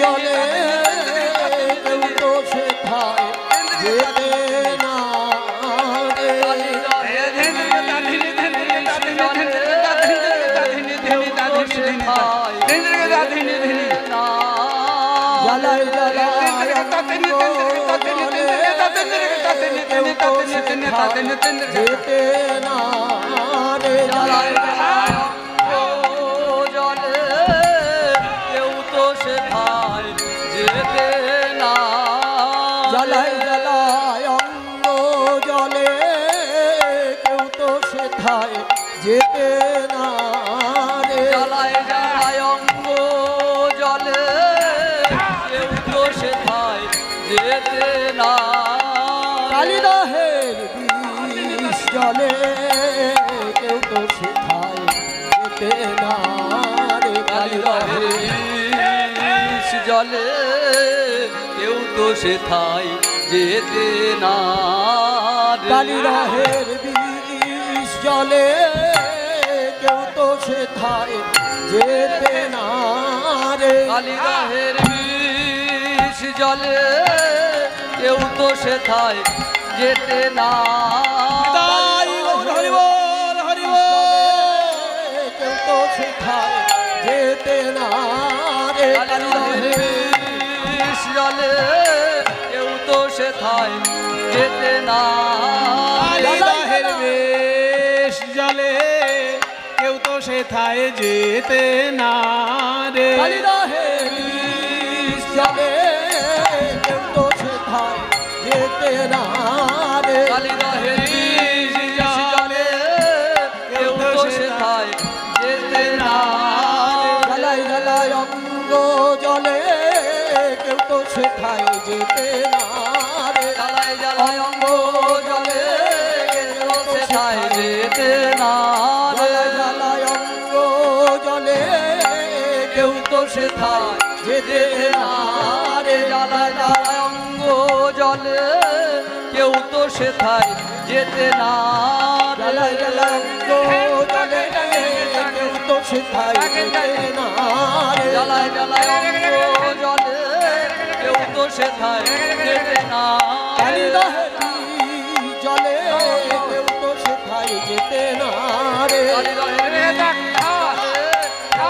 জলে কেউ তো সেথায় যেতে না রে। জ্বালায় জ্বালায় অঙ্গ জলে কেউ তো সেথায় যেতে না রে। জ্বালায় জ্বালায় জলে কেউ তো সেথায় যেতে না। জ্বালায় জ্বালায় অঙ্গ জলে কেউ তো সেথায় যেতে না রে। জ্বালায় জ্বালায় অঙ্গ জলে কেউ তো সেথায় যেতে না। কালিদাহের বিষ জলে কেউ তো সেথায় যেতে না রে। কালিদাহের বিষ জলে কেউ তো সেথায় যেতে না। কালিদাহের বিষ জলে কেউ তো সেথায় যেতে না রে। কালিদাহের বিষ জলে কেউ তো সেথায় যেতে না। কেউ তো সেথায় যেতে না রে। কালিদাহের বিষ জলে কেউ তো সেথায় যেতে না। কালিদাহের বিষ জলে কেউ তো সেথায় যেতে না রে। কালিদাহের বিষ জলে কেউ তো সেথায় যেতে না রে। কালিদাহের বিষ জলে কেউ তো সেথায় যেতে না। জ্বালায় জ্বালায় অঙ্গ জলে কেউ তো সেথায় যেতে না রে। জ্বালায় জ্বালায় অঙ্গ জলে কেউ তো সেথায় যেতে না। জ্বালায় জ্বালায় অঙ্গ জলে কেউ তো সেথায় যেতে না রে। জ্বালায় জ্বালায় অঙ্গ জলে কেউ তো সেথায় যেতে না। জ্বালায় জ্বালায় অঙ্গ জলে কেউ তো সেথায় যেতে না রে। জ্বালায় জ্বালায় অঙ্গ জলে কেউ তো সেথায় যেতে না। কালিদাহের বিষ জলে কেউ তো সেথায় যেতে না রে। কালিদাহের বিষ সেথায়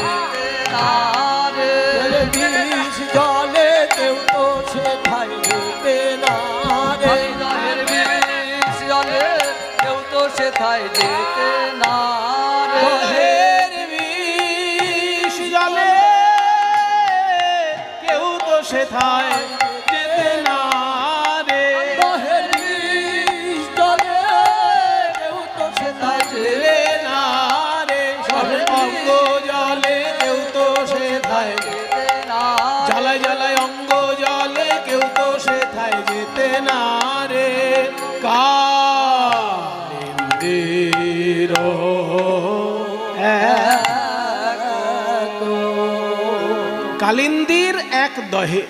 যেতে না রে। বিষ জলে কেউ তো সেথায় যেতে না রে। কালিদাহের বিষ জলে কেউ তো সেথায় যেতে না রে। কালিদাহের বিষ জলে কেউ তো সেথায় যেতে না রে। কালিদাহের বিষ জলে কেউ তো সেথায় যেতে না রে। অঙ্গ জলে কেউ তো সেথায় যেতে না। জ্বালায় জ্বালায় অঙ্গ জলে কেউ তো সেথায় যেতে না রে। কালিন্দির কালিন্দির এক দহে।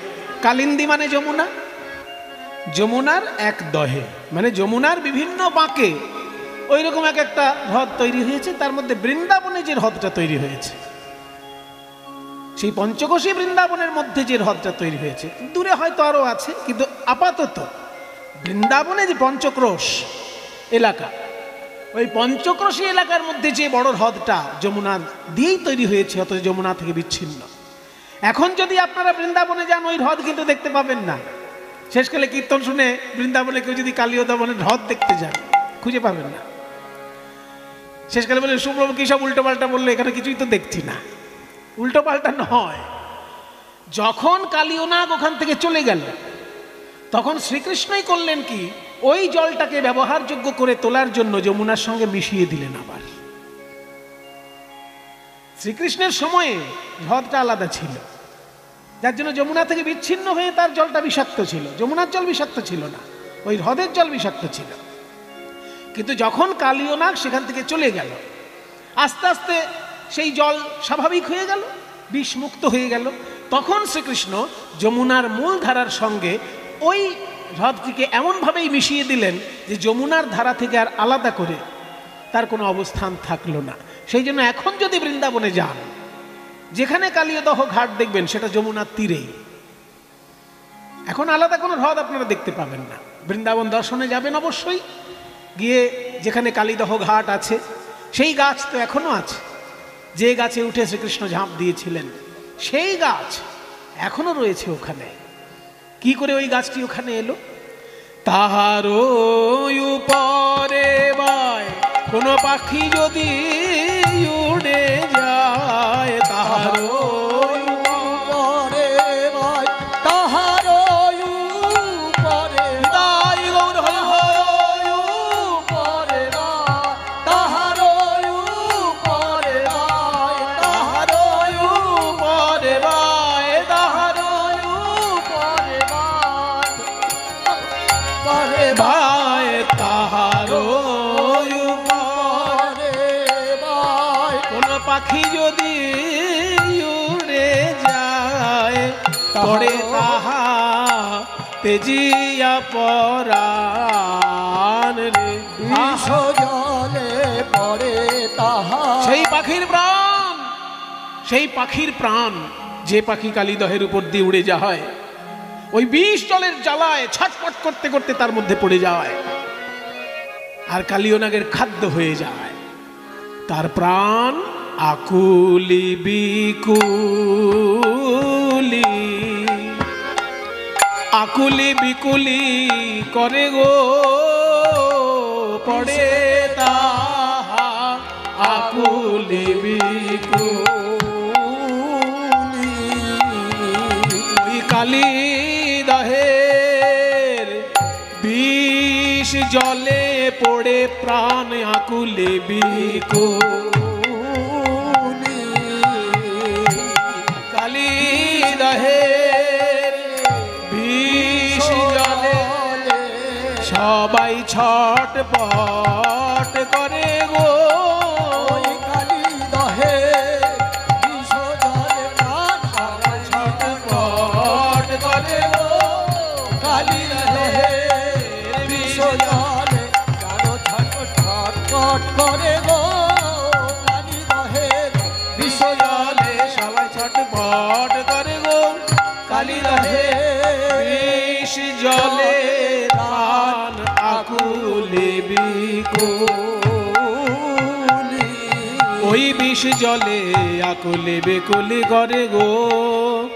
কালিন্দী মানে যমুনা, যমুনার এক দহে মানে যমুনার বিভিন্ন বাঁকে ওই রকম এক একটা হ্রদ তৈরি হয়েছে। তার মধ্যে বৃন্দাবনে যে হ্রদটা তৈরি হয়েছে, সেই পঞ্চকোশী বৃন্দাবনের মধ্যে যে হ্রদটা তৈরি হয়েছে, দূরে হয়তো আরো আছে, কিন্তু আপাতত বৃন্দাবনে যে পঞ্চক্রোশ এলাকা, ওই পঞ্চক্রোশী এলাকার মধ্যে যে বড় হ্রদটা যমুনা দিয়েই তৈরি হয়েছে, অথচ যমুনা থেকে বিচ্ছিন্ন। এখন যদি আপনারা বৃন্দাবনে যান, ওই হ্রদ কিন্তু দেখতে পাবেন না। শেষকালে কীর্তন শুনে বৃন্দাবনে কেউ যদি কালিয়দমনের হ্রদ দেখতে যান, খুঁজে পাবেন না। শেষকালে বলে, সুব্রহ্ম কী সব উল্টো পাল্টা বললো, এখানে কিছুই তো দেখছি না। উল্টো পাল্টা নয়, যখন কালিয়নাগ ওখান থেকে চলে গেল, তখন শ্রীকৃষ্ণই করলেন কি, ওই জলটাকে ব্যবহারযোগ্য করে তোলার জন্য যমুনার সঙ্গে মিশিয়ে দিলেন। আবার শ্রীকৃষ্ণের সময়ে হ্রদটা আলাদা ছিল, যার জন্য যমুনা থেকে বিচ্ছিন্ন হয়ে তার জলটা বিষাক্ত ছিল। যমুনার জল বিষাক্ত ছিল না, ওই হ্রদের জল বিষাক্ত ছিল। কিন্তু যখন কালিয়নাগ সেখান থেকে চলে গেল, আস্তে আস্তে সেই জল স্বাভাবিক হয়ে গেল, বিষমুক্ত হয়ে গেল। তখন শ্রীকৃষ্ণ যমুনার মূল ধারার সঙ্গে ওই হ্রদটিকে এমনভাবেই মিশিয়ে দিলেন যে যমুনার ধারা থেকে আর আলাদা করে তার কোনো অবস্থান থাকলো না। সেই জন্য এখন যদি বৃন্দাবনে যান, যেখানে কালীয়দহ ঘাট দেখবেন সেটা যমুনার তীরেই। এখন আলাদা কোনো হ্রদ আপনারা দেখতে পাবেন না। বৃন্দাবন দর্শনে যাবেন অবশ্যই, গিয়ে যেখানে কালীদহ ঘাট আছে সেই গাছ তো এখনো আছে, যে গাছে উঠে শ্রীকৃষ্ণ ঝাঁপ দিয়েছিলেন সেই গাছ এখনো রয়েছে ওখানে। কি করে ওই গাছটি ওখানে এলো? তাহার উপরে বাই কোনো পাখি যদি উড়ে যায়, তাহার উপরে ভাই তাহার উপরে তাই গৌর হরি উপরে তাহার উপরে তাহার উপরে বাই, তাহার উপরে পরে ভাই, তাহার উপরে ভাই কোন পাখি যদি উড়ে যায়, পড়ে তাহা তেজিয়া পরাণ রে। বিষ জলে পড়ে তাহা সেই পাখির প্রাণ, সেই পাখির প্রাণ, যে পাখি কালীদহের উপর দিয়ে উড়ে যায়, ওই বিষ জলের জ্বালায় ছটফট করতে করতে তার মধ্যে পড়ে যায় আর কালীয়নাগের খাদ্য হয়ে যায়। তার প্রাণ আকুলি বিকুলি, আকুলি বিকুলি করে গো, পড়ে তাহা আকুলি বিকুলি। ওই কালীদহের বিষ জলে পড়ে প্রাণ আকুলি বিকুলি। কালীদহের বিষ জলে সবাই ছটপট করে গো, ওই কালীদহে বিষ জলে প্রাণ সবাই ছটপট করে গো, কালীদহে বিষ জলে কেন ছটফট করে গো, কালীদহের বিষ জলে সবাই ছটপট করে গো, কালীদহের বিষ জলে প্রাণ আকুলি বিকুলি। ওই বিষ জলে আকুলি বিকুলি করে গো,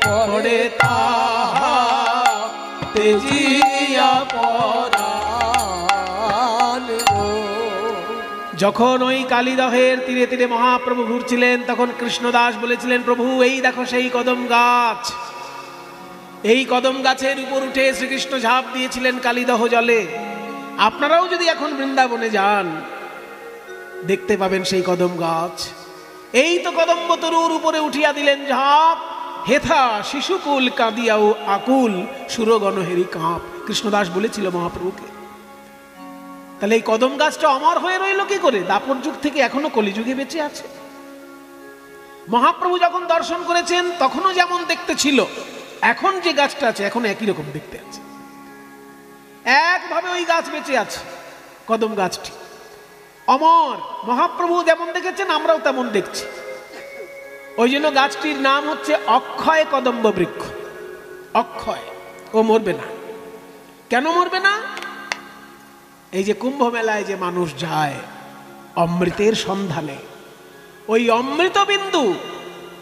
পড়ে তাহা তেজিয়া পরাণ গো। যখন ওই কালীদহের তীরে তীরে মহাপ্রভু ঘুরছিলেন, তখন কৃষ্ণদাস বলেছিলেন, প্রভু এই দেখো সেই কদম গাছ, এই কদম গাছের উপর উঠে শ্রীকৃষ্ণ ঝাঁপ দিয়েছিলেন কালীদহ জলে। আপনারাও যদি এখন বৃন্দাবনে যান দেখতে পাবেন সেই কদম গাছ। এই তো কদম্ব তরুর উপরে উঠিয়া দিলেন ঝাঁপ, হেথা শিশুকুল কাঁদিয়াও আকুল সুরগণ হেরি কাঁপ। কৃষ্ণদাস বলেছিল মহাপ্রভুকে। তাহলে এই কদম গাছটা অমর হয়ে রইল কি করে? দাপর যুগ থেকে এখনো কলিযুগে বেঁচে আছে। মহাপ্রভু যখন দর্শন করেছেন তখনও যেমন দেখতে ছিল, এখন যে গাছটা আছে এখন একই রকম দেখতে আছে, একভাবে ওই গাছ বেঁচে আছে। কদম গাছটি অমর, মহাপ্রভু যেমন দেখেছেন আমরাও তেমন দেখছি। ওই জন্য গাছটির নাম হচ্ছে অক্ষয় কদম্ব বৃক্ষ। অক্ষয়, ও মরবে না। কেন মরবে না? এই যে কুম্ভ মেলায় যে মানুষ যায় অমৃতের সন্ধানে, ওই অমৃত বিন্দু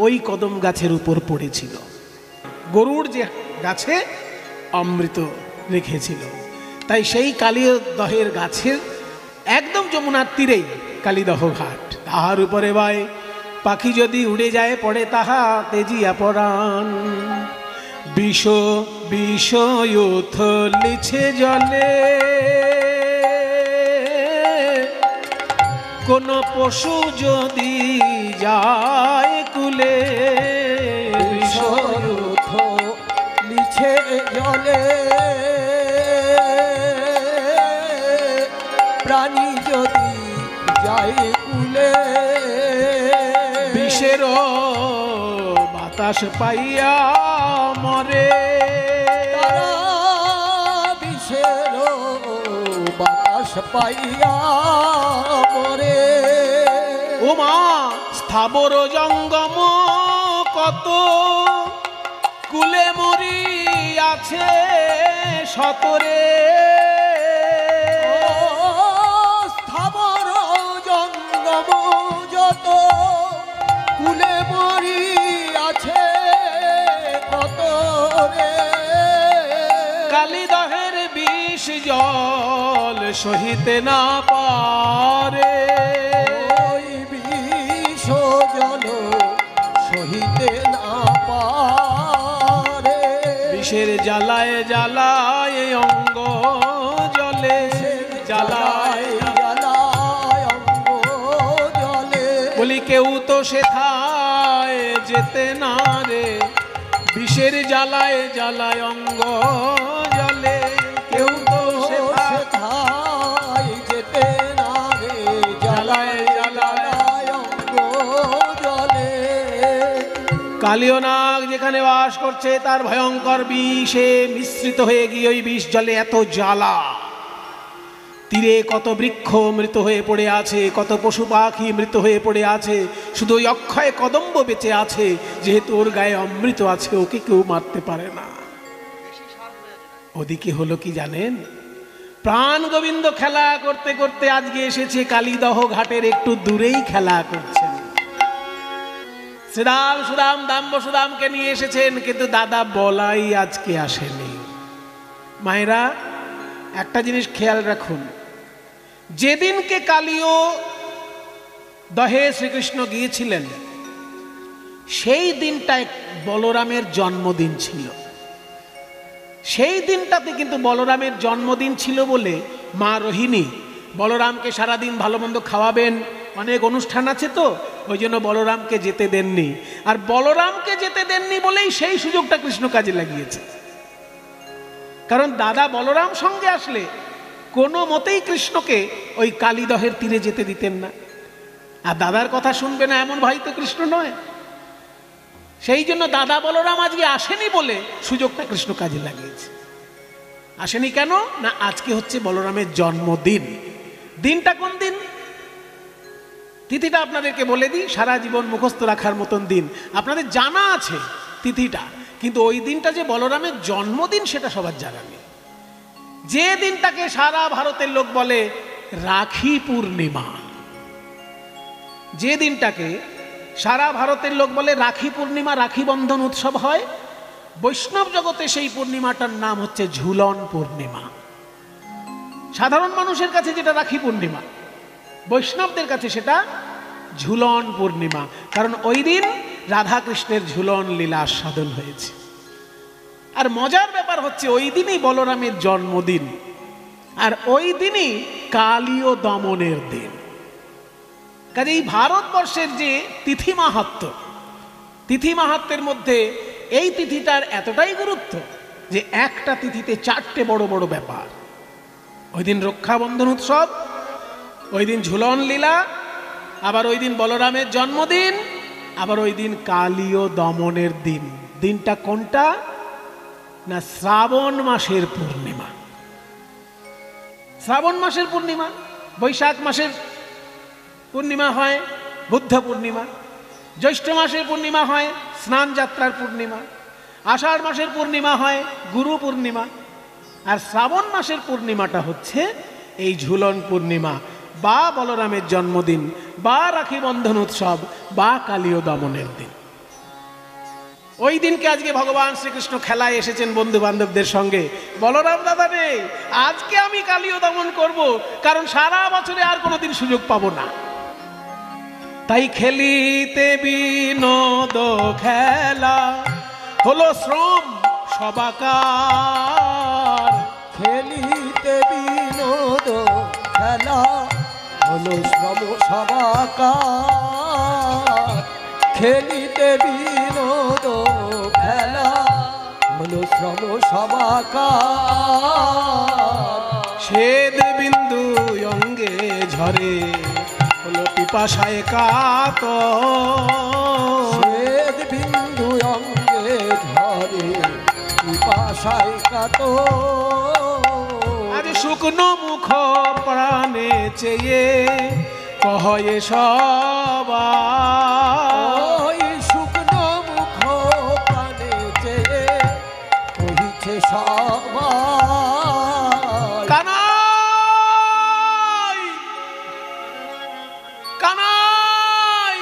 ওই কদম গাছের উপর পড়েছিল। গরুড় যে গাছে অমৃত রেখেছিল, তাই সেই কালীদহের গাছের একদম যমুনার তীরেই কালীদহ ঘাট। তাহার উপরে ভাই পাখি যদি উড়ে যায়, পড়ে তাহা তেজিয়া পরাণ। বিষ বিষ লিছে জলে, কোন পশু যদি যায় কুলে। বিষ লিছে জলে প্রাণী যদি যায় কুলে, বিষের বাতাস পাইয়া মরে। তারা বিষের বাতাস পাইয়া মরে। ওমা স্থাবর জঙ্গম কত কুলে মরি আছে সতরে, স্থাবর জঙ্গম যত কুলে মরি আছে কত রে। কালিদহের বিষ জল সহিতে না পারে, ওই বিষ জল সহিতে না পারে। বিষের জ্বালায় জ্বালায় অঙ্গ জলে, জ্বালায় জ্বালায় অঙ্গ জলে। বলি কেউ তো সেথায় যেতে না রে, বিষের জ্বালায় জ্বালায় অঙ্গ জলে। কেউ তো সেথায় যেতে না রে, জ্বালায় জ্বালায় অঙ্গ জলে। কালীয় নাগ যেখানে বাস করছে তার ভয়ঙ্কর বিষে মিশ্রিত হয়ে গিয়ে ওই বিষ জলে এত জ্বালা। তীরে কত বৃক্ষ মৃত হয়ে পড়ে আছে, কত পশু পাখি মৃত হয়ে পড়ে আছে, শুধু ওই অক্ষয় কদম্ব বেঁচে আছে, যেহেতু ওর গায়ে অমৃত আছে, ওকে কেউ মারতে পারে না। ওদিকে হলো কি জানেন, প্রাণ গোবিন্দ খেলা করতে করতে আজকে এসেছে কালীদহ ঘাটের একটু দূরেই খেলা করছেন। শ্রীরাম সুদাম দাম্ব সুদামকে নিয়ে এসেছেন, কিন্তু দাদা বলাই আজকে আসেনি। মায়েরা একটা জিনিস খেয়াল রাখুন, যেদিনকে কালীয় দহে শ্রীকৃষ্ণ গিয়েছিলেন সেই দিনটায় বলরামের জন্মদিন ছিল। সেই দিনটাতে কিন্তু বলরামের জন্মদিন ছিল বলে মা রোহিণী বলরামকে সারাদিন ভালো মন্দ খাওয়াবেন, অনেক অনুষ্ঠান আছে তো, ওই জন্য বলরামকে যেতে দেননি। আর বলরামকে যেতে দেননি বলেই সেই সুযোগটা কৃষ্ণ কাজে লাগিয়েছে। কারণ দাদা বলরাম সঙ্গে আসলে কোনো মতেই কৃষ্ণকে ওই কালীদহের তীরে যেতে দিতেন না। আর দাদার কথা শুনবে না এমন ভাই তো কৃষ্ণ নয়। সেই জন্য দাদা বলরাম আজকে আসেনি বলে সুযোগটা কৃষ্ণ কাজে লাগিয়েছে। আসেনি কেন না, আজকে হচ্ছে বলরামের জন্মদিন। দিনটা কোন দিন, তিথিটা আপনাদেরকে বলে দিই, সারা জীবন মুখস্থ রাখার মতন দিন। আপনাদের জানা আছে তিথিটা, কিন্তু ওই দিনটা যে বলরামের জন্মদিন সেটা সবার জানা নেই। যে দিনটাকে সারা ভারতের লোক বলে রাখি পূর্ণিমা, যে দিনটাকে সারা ভারতের লোক বলে রাখি পূর্ণিমা, রাখি বন্ধন উৎসব হয়, বৈষ্ণব জগতে সেই পূর্ণিমাটার নাম হচ্ছে ঝুলন পূর্ণিমা। সাধারণ মানুষের কাছে যেটা রাখি পূর্ণিমা, বৈষ্ণবদের কাছে সেটা ঝুলন পূর্ণিমা। কারণ ওই দিন রাধা কৃষ্ণের ঝুলন লীলা আস্বাদন হয়েছে। আর মজার ব্যাপার হচ্ছে ওই দিনই বলরামের জন্মদিন, আর ওই দিনই কালীয় দমনের দিন। কাজে এই ভারতবর্ষের যে তিথি মাহাত্ম্য, তিথি মাহাত্ম্যের মধ্যে এই তিথিটার এতটাই গুরুত্ব যে একটা তিথিতে চারটে বড় বড় ব্যাপার। ওই দিন রক্ষাবন্ধন উৎসব, ওই দিন ঝুলন লীলা, আবার ওই দিন বলরামের জন্মদিন, আবার ওই দিন কালীয় দমনের দিন। দিনটা কোনটা না, শ্রাবণ মাসের পূর্ণিমা। শ্রাবণ মাসের পূর্ণিমা, বৈশাখ মাসের পূর্ণিমা হয় বুদ্ধ পূর্ণিমা, জ্যৈষ্ঠ মাসের পূর্ণিমা হয় স্নান যাত্রার পূর্ণিমা, আষাঢ় মাসের পূর্ণিমা হয় গুরু পূর্ণিমা, আর শ্রাবণ মাসের পূর্ণিমাটা হচ্ছে এই ঝুলন পূর্ণিমা বা বলরামের জন্মদিন বা রাখি বন্ধন উৎসব বা কালীয় দমনের দিন। ওই দিনকে আজকে ভগবান শ্রীকৃষ্ণ খেলায় এসেছেন বন্ধু বান্ধবদের সঙ্গে। বলরাম দাদা নেই, আজকে আমি কালীয় দমন করব, কারণ সারা বছরে আর কোনোদিন সুযোগ পাবো না। তাই খেলিতে বিনোদ খেলা হলো শ্রম সবাকার, খেলিতে বিনোদ খেলা হলো শ্রম সবাকার। খেলিতে বিনোদ খেলা হলো শ্রম সবাকার। শ্বেদ বিন্দু অঙ্গে ঝরে হলো পিপাসায় কাতর, শ্বেদ বিন্দু অঙ্গে ঝরে পিপাসায় কাতর। আজ শুকনো মুখ প্রাণে চেয়ে কহে সবাই, ওই শুকনো মুখ সবাই। কানাই কানাই,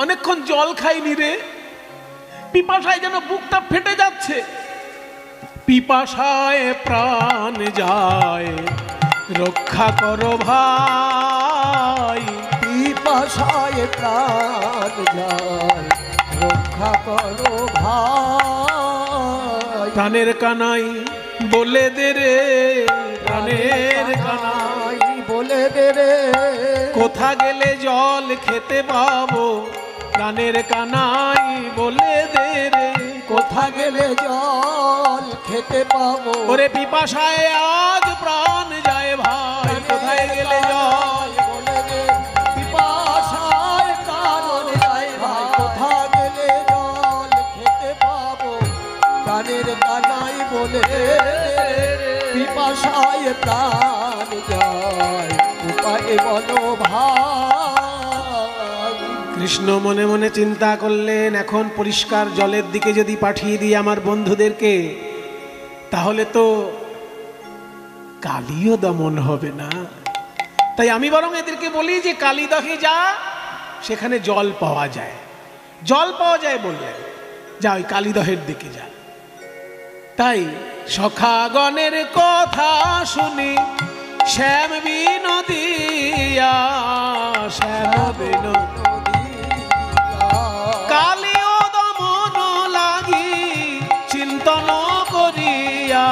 অনেকক্ষণ জল খাইনি রে, পিপাসায় যেন বুকটা ফেটে যাচ্ছে। পিপাসায় প্রাণ যায়, রক্ষা করো ভাই। পিপাসায় প্রাণ যায়, রক্ষা করো ভাই। প্রাণের কানাই বলে দে রে, প্রাণের কানাই বলে দে রে, কোথা গেলে জল খেতে পাবো। প্রাণের কানাই বলে দে রে, কোথা গেলে জল খেতে পাবো। ওরে পিপাসায় আজ প্রাণ যায় ভাই, কোথায় গেলে জল বলে দে, পিপাসায় প্রাণ যায় ভাই, কোথা গেলে জল খেতে পাবো। প্রাণের কানাই বলে দে, পিপাসায় প্রাণ যায়, উপায় বলো ভাই। কৃষ্ণ মনে মনে চিন্তা করলেন, এখন পরিষ্কার জলের দিকে যদি পাঠিয়ে দিই আমার বন্ধুদেরকে, তাহলে তো কালিও দমন হবে না। তাই আমি বরং এদেরকে বলি যে কালীদহে যা, সেখানে জল পাওয়া যায়। জল পাওয়া যায় বললেন, যা ওই কালীদহের দিকে যা। তাই সখাগণের কথা শুনি শ্যাম বিনোদিয়া, শ্যাম বিনোদিয়া কালীয় দমন লাগি চিন্তন করিয়া,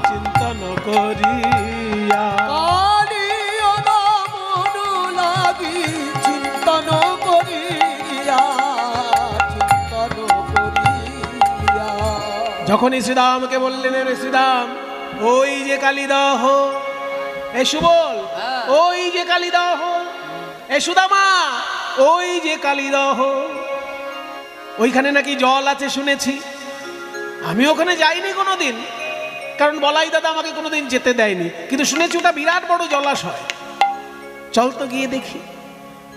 চিন্তন করিয়া কালীয় দমন লাগি চিন্তন করিয়া, চিন্তন করিয়া। যখনই শ্রীরামকে বললেন, রে শ্রীরাম, ওই যে কালীদহ, এ সুবল, ওই যে কালীদহ, এ সুদামা, ওই যে কালীদহ, ওইখানে নাকি জল আছে শুনেছি। আমি ওখানে যাইনি কোনোদিন, কারণ বলাই দাদা আমাকে কোনোদিন যেতে দেয়নি, কিন্তু শুনেছি ওটা বিরাট বড় জলাশয়। চল তো গিয়ে দেখি।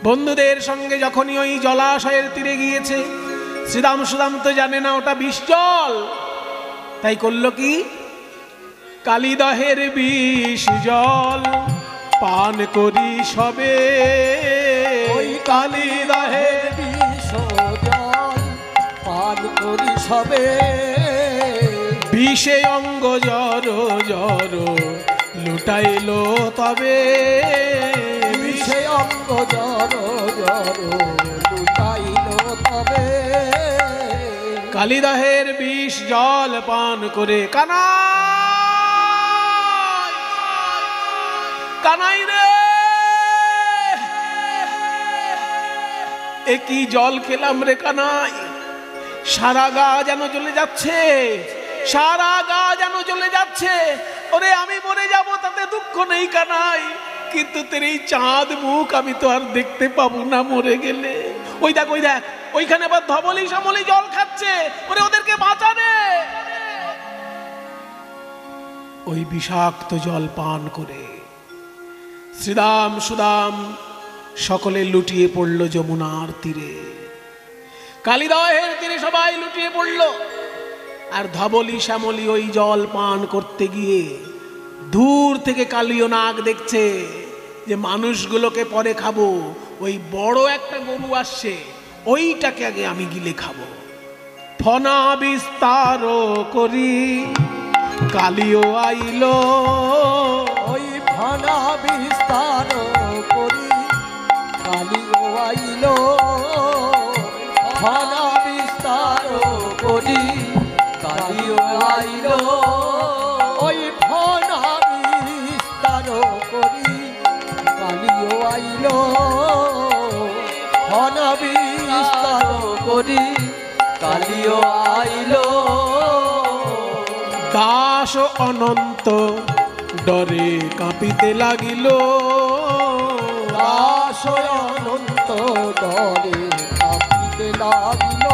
বন্ধুদের সঙ্গে যখনই ওই জলাশয়ের তীরে গিয়েছে, শ্রীরাম সুদাম তো জানে না ওটা বিষ জল। তাই করল কি, কালীদহের বিষ জল পান করি সবে। ওই কালীদহের বিষ জল পান করি সবে। বিষে অঙ্গ জর জর লুটাইলো তবে, বিষে অঙ্গ জর জর লুটাইল তবে। কালীদহের বিষ জল পান করে কানাই, কানাই রে, এ কি জল খেলাম রে কানাই, সারা গা যেন জ্বলে যাচ্ছে, সারা গা যেন জ্বলে যাচ্ছে। ওরে আমি মরে যাব তাতে দুঃখ নেই কানাই, কিন্তু তোর এই চাঁদ মুখ আমি তো আর দেখতে পাবো না মরে গেলে। ওই দেখ, ওই দেখ, ওইখানে আবার ধবলি সামলি জল খাচ্ছে, ওরে ওদেরকে বাঁচানে। ওই বিষাক্ত জল পান করে শ্রীরাম সুদাম সকলে লুটিয়ে পড়ল যমুনার তীরে। কালীদহের তীরে সবাই লুটিয়ে পড়ল। আর ধবলি শ্যামলি ওই জল পান করতে গিয়ে দূর থেকে কালীয় নাগ দেখছে যে মানুষগুলোকে পরে খাবো, ওই বড় একটা গরু আসছে, ওইটাকে আগে আমি গিলে খাবো। ফনা বিস্তার করি কালীয় আইলো, ওই ফনা বিস্তার করি কালীও আইল। ফনা বিস্তার করি কালীও আইল। ওই ফনা বিস্তার করি কালীও আইল। ফনা বিস্তার করি কালীও আইল। দাস অনন্ত ডরে কাঁপিতে লাগিল, দাস অনন্ত ডরে কাঁপিতে লাগিল।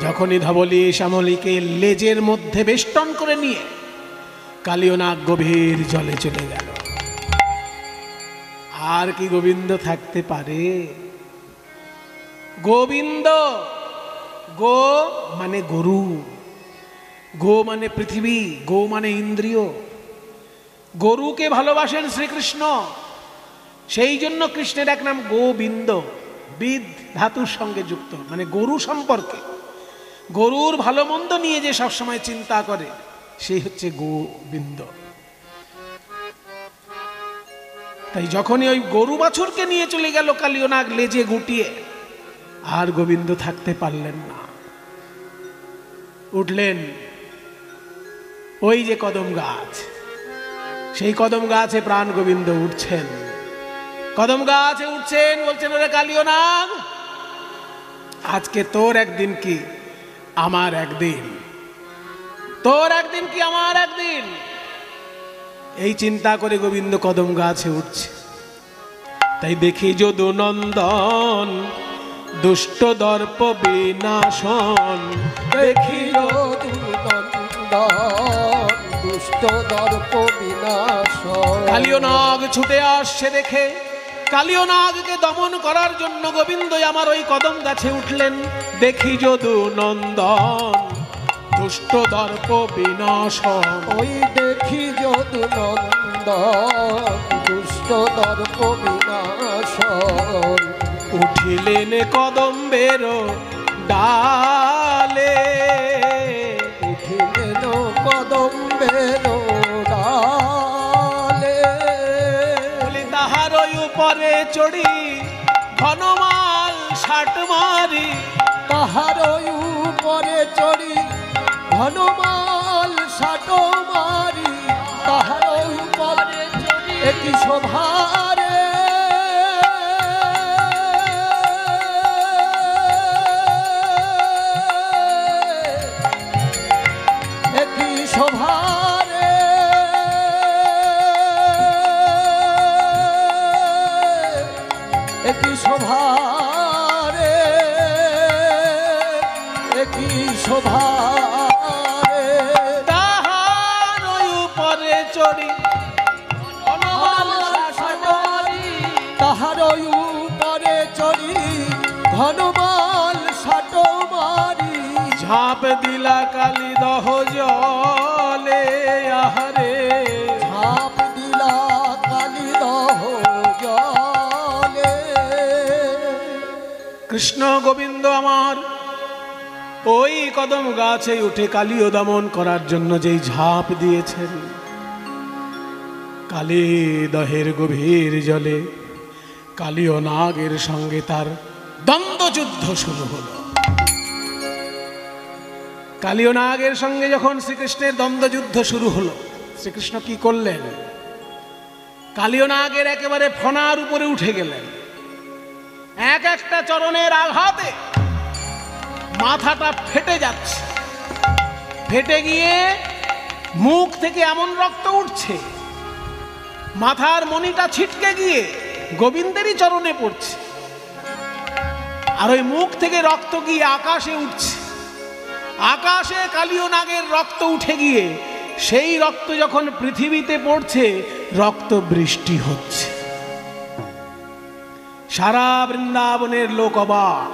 যখনই ধবলি শ্যামলীকে লেজের মধ্যে বেষ্টন করে নিয়ে কালীয় নাগ গভীর জলে চলে গেল। আর কি গোবিন্দ থাকতে পারে? গোবিন্দ গো মানে গরু, গো মানে পৃথিবী, গো মানে ইন্দ্রিয়। গরুকে ভালোবাসেন শ্রীকৃষ্ণ, সেই জন্য কৃষ্ণের এক নাম গোবিন্দ, বিদ ধাতুর সঙ্গে যুক্ত, মানে গরু সম্পর্কে, গরুর ভালো মন্দ নিয়ে যে সবসময় চিন্তা করে সেই হচ্ছে গোবিন্দ। তাই যখনই ওই গরু বাছুরকে নিয়ে চলে গেল কালীয় নাগ লেজে গুটিয়ে, আর গোবিন্দ থাকতে পারলেন না, উঠলেন ওই যে কদম গাছ, সেই কদম গাছে প্রাণ গোবিন্দ উঠছেন, কদম গাছে উঠছেন, বলছেন ওরে কালীয় নাগ, আজকে তোর একদিন কি আমার একদিন, তোর একদিন কি আমার একদিন, এই চিন্তা করে গোবিন্দ কদম গাছে উঠছে। তাই দেখি যদু নন্দন দুষ্ট দর্প বিনাশন, দেখি যদু নন্দন দুষ্ট দর্প বিনাশন। কালীয় নাগ ছুটে আসছে দেখে, কালীয় নাগকে দমন করার জন্য গোবিন্দ আমার ওই কদম গাছে উঠলেন। দেখি যদু নন্দন দুষ্ট দর্প বিনাশন, ওই দেখি যদু নন্দন দুষ্ট দর্প বিনাশন। উঠিলেন কদম্বের ডালে, উঠিলেন কদম্বের ডালে। বলি তাহার ওই উপরে চড়ি ঘনমাল ষাট মারি, তাহার উপরে চড়ি ঘনমাল ষাট মারি। তাহার উপরে চড়ি একই শোভারে, একই শোভারে, একই শোভারে, একই শোভারে। তাহার ওই উপরে চড়ি তাহার উপরে চড়ি ঘনমাল ষাট মারি। ঝাঁপ দিলা কালী দহ জলে, আহারে ঝাঁপ দিলা কালী দহ জলে। কৃষ্ণ গোবিন্দ আমার ওই কদম গাছে উঠে কালীয় দমন করার জন্য যেই ঝাঁপ দিয়েছেন, কালী দহের গভীর জলে কালীয় নাগের সঙ্গে তার দ্বন্দ্বযুদ্ধ শুরু হলো। কালীয় নাগের সঙ্গে যখন শ্রীকৃষ্ণের দ্বন্দ্বযুদ্ধ শুরু হলো, শ্রীকৃষ্ণ কি করলেন? কালীয় নাগের একেবারে ফনার উপরে উঠে গেলেন। এক একটা চরণের আঘাতে মাথাটা ফেটে যাচ্ছে, ফেটে গিয়ে মুখ থেকে এমন রক্ত উঠছে, মাথার মণিটা ছিটকে গিয়ে গোবিন্দেরই চরণে পড়ছে, আর ওই মুখ থেকে রক্ত গিয়ে আকাশে উঠছে। আকাশে কালীয় নাগের রক্ত উঠে গিয়ে সেই রক্ত যখন পৃথিবীতে পড়ছে, রক্ত বৃষ্টি হচ্ছে। সারা বৃন্দাবনের লোক অবাক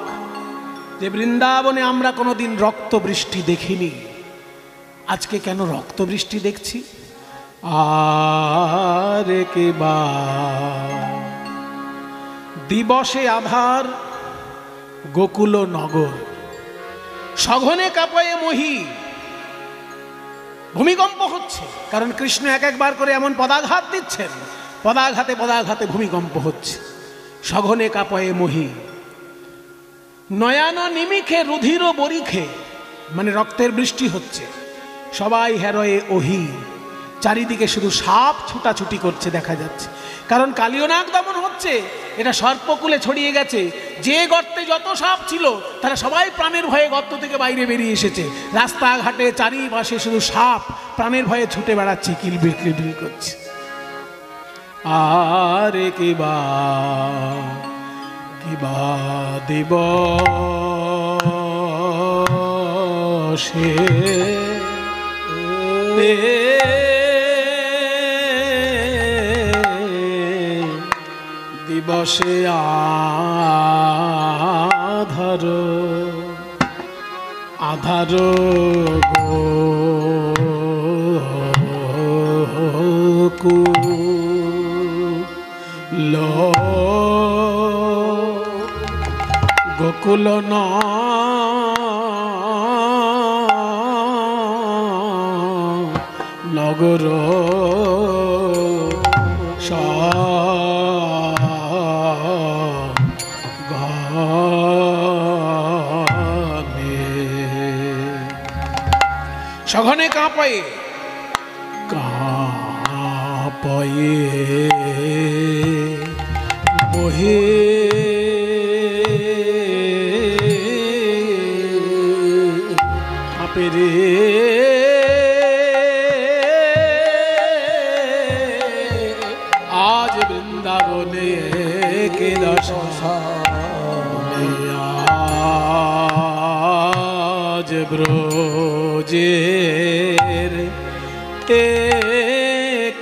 যে বৃন্দাবনে আমরা কোনোদিন রক্ত বৃষ্টি দেখিনি, আজকে কেন রক্ত বৃষ্টি দেখছি? আর কে বা দিবসে আধার গোকুল নগর, সঘনে কাঁপয়ে মহি। ভূমিকম্প হচ্ছে, কারণ কৃষ্ণ এক একবার করে এমন পদাঘাত দিচ্ছেন, পদাঘাতে পদাঘাতে ভূমিকম্প হচ্ছে। সঘনে কাঁপয়ে মহি, নয়ান নিমিখে রুধির বরিখে, মানে রক্তের বৃষ্টি হচ্ছে। সবাই হেরয়ে ওহি, চারিদিকে শুধু সাপ ছুটাছুটি করছে দেখা যাচ্ছে, কারণ কালীয় নাগ দমন হচ্ছে। এটা সর্পকুলে ছড়িয়ে গেছে, যে গর্তে যত সাপ ছিল তারা সবাই প্রাণের ভয়ে গর্ত থেকে বাইরে বেরিয়ে এসেছে। রাস্তাঘাটে চারিপাশে শুধু সাপ প্রাণের ভয়ে ছুটে বেড়াচ্ছে, কিলবিল কিলবিল করছে। আর কিবা কিবা দিবসে দিবসে আধার আধার গোকুল নগর সঘনে কাঁপায়ে বহে কাঁপে রে আজ বৃন্দাবনে কে দশা আজ ব্রজের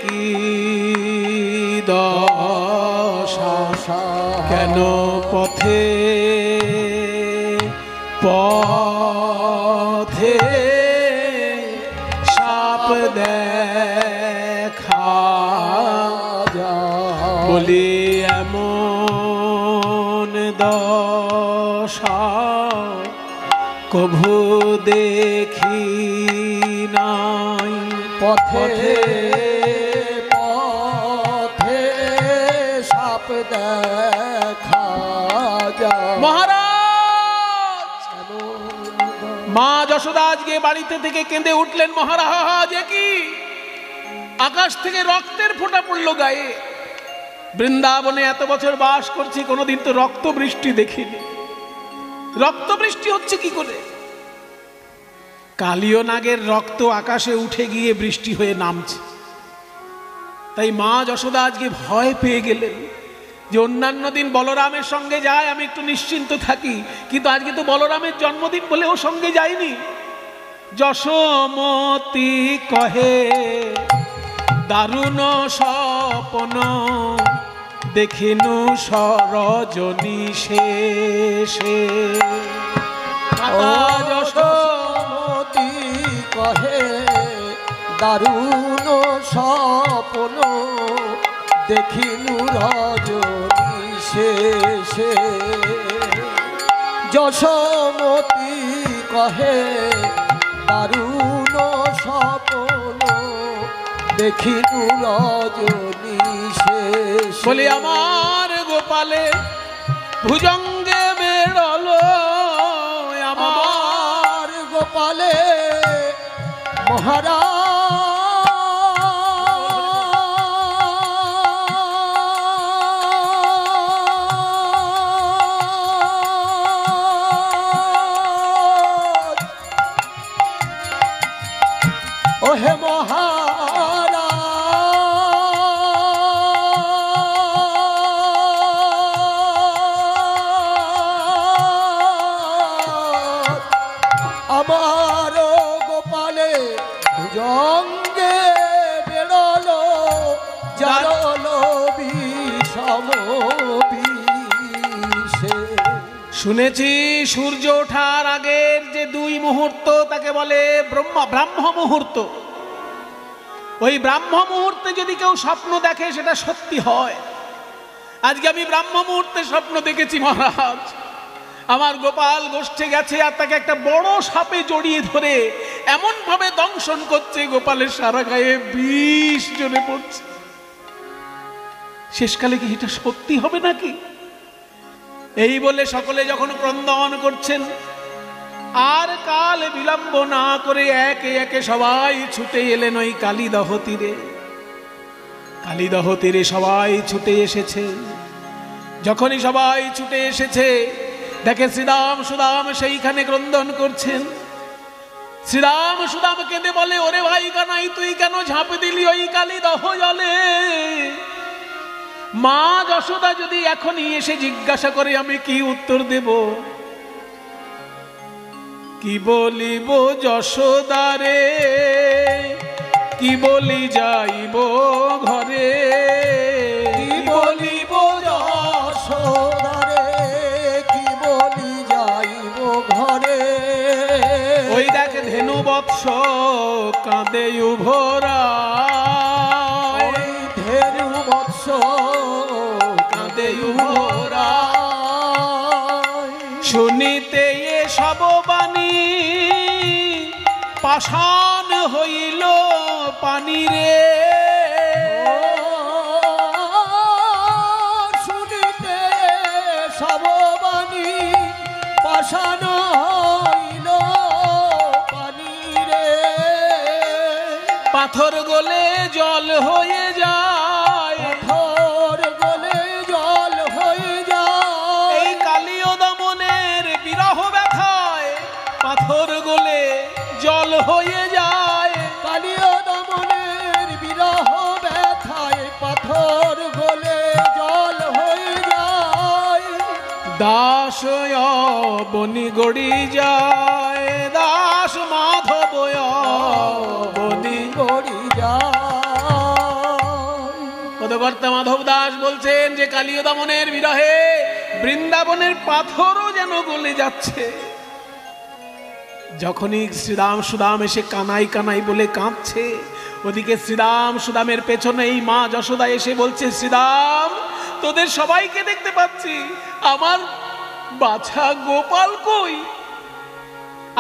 কি দশা কেন পথে পথে সাপ দেখা বলি এমন দশা কভু দেখি নাই পথে পথে সাপ দেখা যায়। মহারাজ মা যশোদা আজকে বাড়িতে থেকে কেঁদে উঠলেন, মহারাজ কি আকাশ থেকে রক্তের ফোঁটা পড়লো গায়ে। বৃন্দাবনে এত বছর বাস করছি, কোনোদিন তো রক্ত বৃষ্টি দেখিনি। রক্ত বৃষ্টি হচ্ছে কি করে? কালীয় নাগের রক্ত আকাশে উঠে গিয়ে বৃষ্টি হয়ে নামছে। তাই মা যশোদা আজকে ভয় পেয়ে গেলেন যে অন্যান্য দিন বলরামের সঙ্গে যায় আমি একটু নিশ্চিন্ত থাকি, কিন্তু আজকে তো বলরামের জন্মদিন বলে ও সঙ্গে যায়নি। যশোমতি কহে দারুণ স্বপ্ন দেখিনু সরজনী শেষে। যশোমতি কহে দারুণ স্বপ্ন দেখিনু রজনী শেষে। যশোমতি কহে দারুণ স্বপ্ন দেখিনু রজনী শেষে। বলে আমার গোপালে ভুজঙ্গে বেরলো, আমার গোপালে মহারাজ ওহে মহারাজ আমার গোপালে ভুজঙ্গে বেরোলো জারলো বিষম বিষে। শুনেছি সূর্য ওঠার আগের যে 2 মুহূর্ত তাকে বলে ব্রাহ্ম মুহূর্ত। ওই ব্রাহ্ম মুহূর্তে যদি কেউ স্বপ্ন দেখে সেটা সত্যি হয়। আজকে আমি ব্রাহ্ম মুহূর্তে স্বপ্ন দেখেছি মহারাজ, আমার গোপাল গোষ্ঠে গেছে আর তাকে একটা বড় সাপে জড়িয়ে ধরে এমন ভাবে দংশন করছে গোপালের সারা গায়ে বিষ জ্বলে পড়ছে। শেষকালে কি এটা সত্যি হবে নাকি? এই বলে সকলে যখন ক্রন্দন করছেন, আর কাল বিলম্ব না করে একে একে সবাই ছুটে এলেন ওই কালীদহ তীরে। কালীদহ তীরে সবাই ছুটে এসেছে। যখনই সবাই ছুটে এসেছে দেখে শ্রীরাম সুদাম সেইখানে ক্রন্দন করছেন। শ্রীরাম সুদাম কেঁদে বলে, ওরে ভাই কানাই তুই কেন ঝাঁপ দিলি ওই কালীদহ জলে? মা যশোদা যদি এখনই এসে জিজ্ঞাসা করে আমি কি উত্তর দেব? কি বলিব যশোদারে, কি বলি যাইব ঘরে? কি বলিব যশোদারে, কি বলি যাইব ঘরে? ধেনু বৎস কাঁদে উভরা, ওই ধেনু বৎস কাঁদে উভরা, শুনিতে এ সব বাণী পাষাণ হইল পানি রে। শুনিতে সব বাণী পাষাণ হইল পানি রে। পাথর গলে জল হয়ে যায়, পাথর গলে জল হয়ে যায়। এই কালীয় দমনের বিরহ ব্যথায় পাথর গলে জল হয়ে যায়। কালীয় দমনের বিরহ ব্যথায় পাথর গলে জল হয়ে যায়। দাস বনি গড়ি যায়, দাস মাধব বনি গড়ি যায়। পদকর্তা মাধব দাস বলছেন যে কালীয় দমনের বিরহে বৃন্দাবনের পাথরও যেন গলে যাচ্ছে। যখনই শ্রীরাম সুদাম এসে কানাই কানাই বলে কাঁদছে, ওদিকে শ্রীরাম সুদামের পেছনে এই মা যশোদা এসে বলছে, শ্রীরাম তোদের সবাইকে দেখতে পাচ্ছি, আমার বাছা গোপাল কই?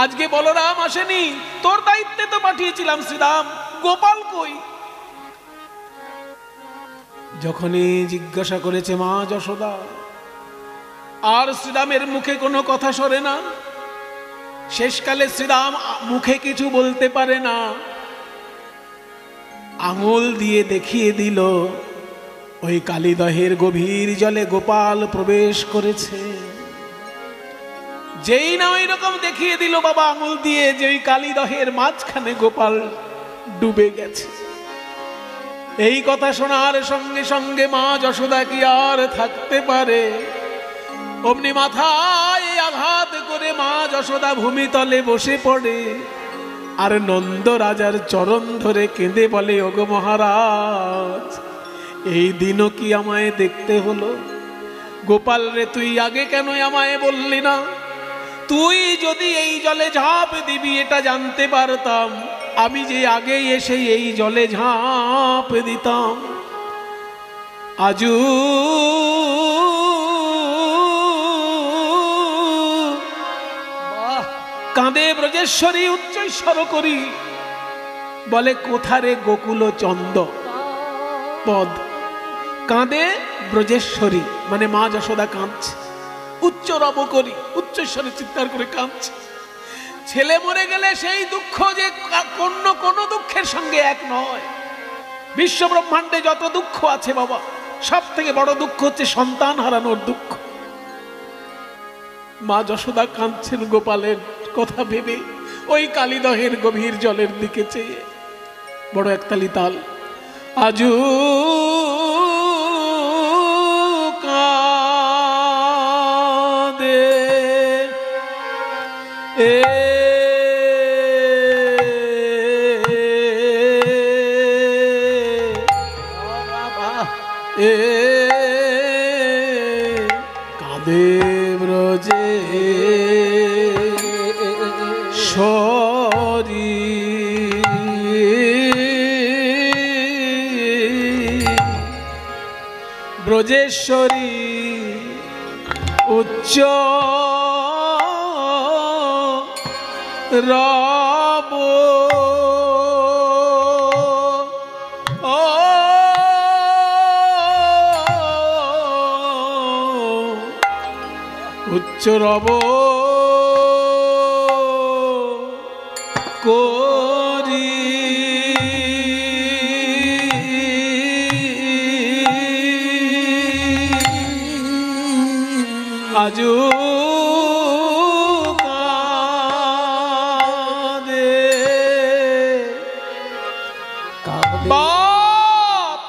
আজকে বলরাম আসেনি, তোর দায়িত্বে তো পাঠিয়েছিলাম শ্রীরাম, গোপাল কই? যখনই জিজ্ঞাসা করেছে মা যশোদা, আর শ্রীরামের মুখে কোনো কথা সরে না। শেষকালে শ্রীরাম মুখে কিছু বলতে পারে না, আঙুল দিয়ে দেখিয়ে দিল ওই কালীদহের গভীর জলে গোপাল প্রবেশ করেছে। যেই না ওই রকম দেখিয়ে দিল বাবা আঙুল দিয়ে যে ওই কালীদহের মাঝখানে গোপাল ডুবে গেছে। এই কথা শোনার সঙ্গে সঙ্গে মা যশোদা কি আর থাকতে পারে? অমনি মাথায় আঘাত করে মা যশোদা ভূমিতলে বসে পড়ে, আর নন্দ রাজার চরণ ধরে কেঁদে বলে, ওগো মহারাজ, এই দিনও কি আমায় দেখতে হলো? গোপাল রে, তুই আগে কেন আমায় বললি না? তুই যদি এই জলে ঝাঁপ দিবি এটা জানতে পারতাম, আমি যে আগে এসে এই জলে ঝাঁপ দিতাম। আজু কাঁদে ব্রজেশ্বরী উচ্চৈঃস্বর করি, বলে কোথারে গোকুল চন্দ পদ। কাঁদে ব্রজেশ্বরী মানে মা যশোদা কাঁদছে, উচ্চ রব করি উচ্চৈঃস্বরে চিৎকার করে কাঁদছে। ছেলে মরে গেলে সেই দুঃখ যে কোনো দুঃখের সঙ্গে এক নয়। বিশ্ব ব্রহ্মাণ্ডে যত দুঃখ আছে বাবা, সব থেকে বড় দুঃখ হচ্ছে সন্তান হারানোর দুঃখ। মা যশোদা কাঁদছেন গোপালের কথা ভেবে, ওই কালীদহের গভীর জলের দিকে চেয়ে। বড় একতালি তাল। আজু কাঁদে কাঁদে ব্রজে সরি ব্রজেশ্বরী উচ্চ রব উচ্চ রব করি আজু কাঁদে বাপ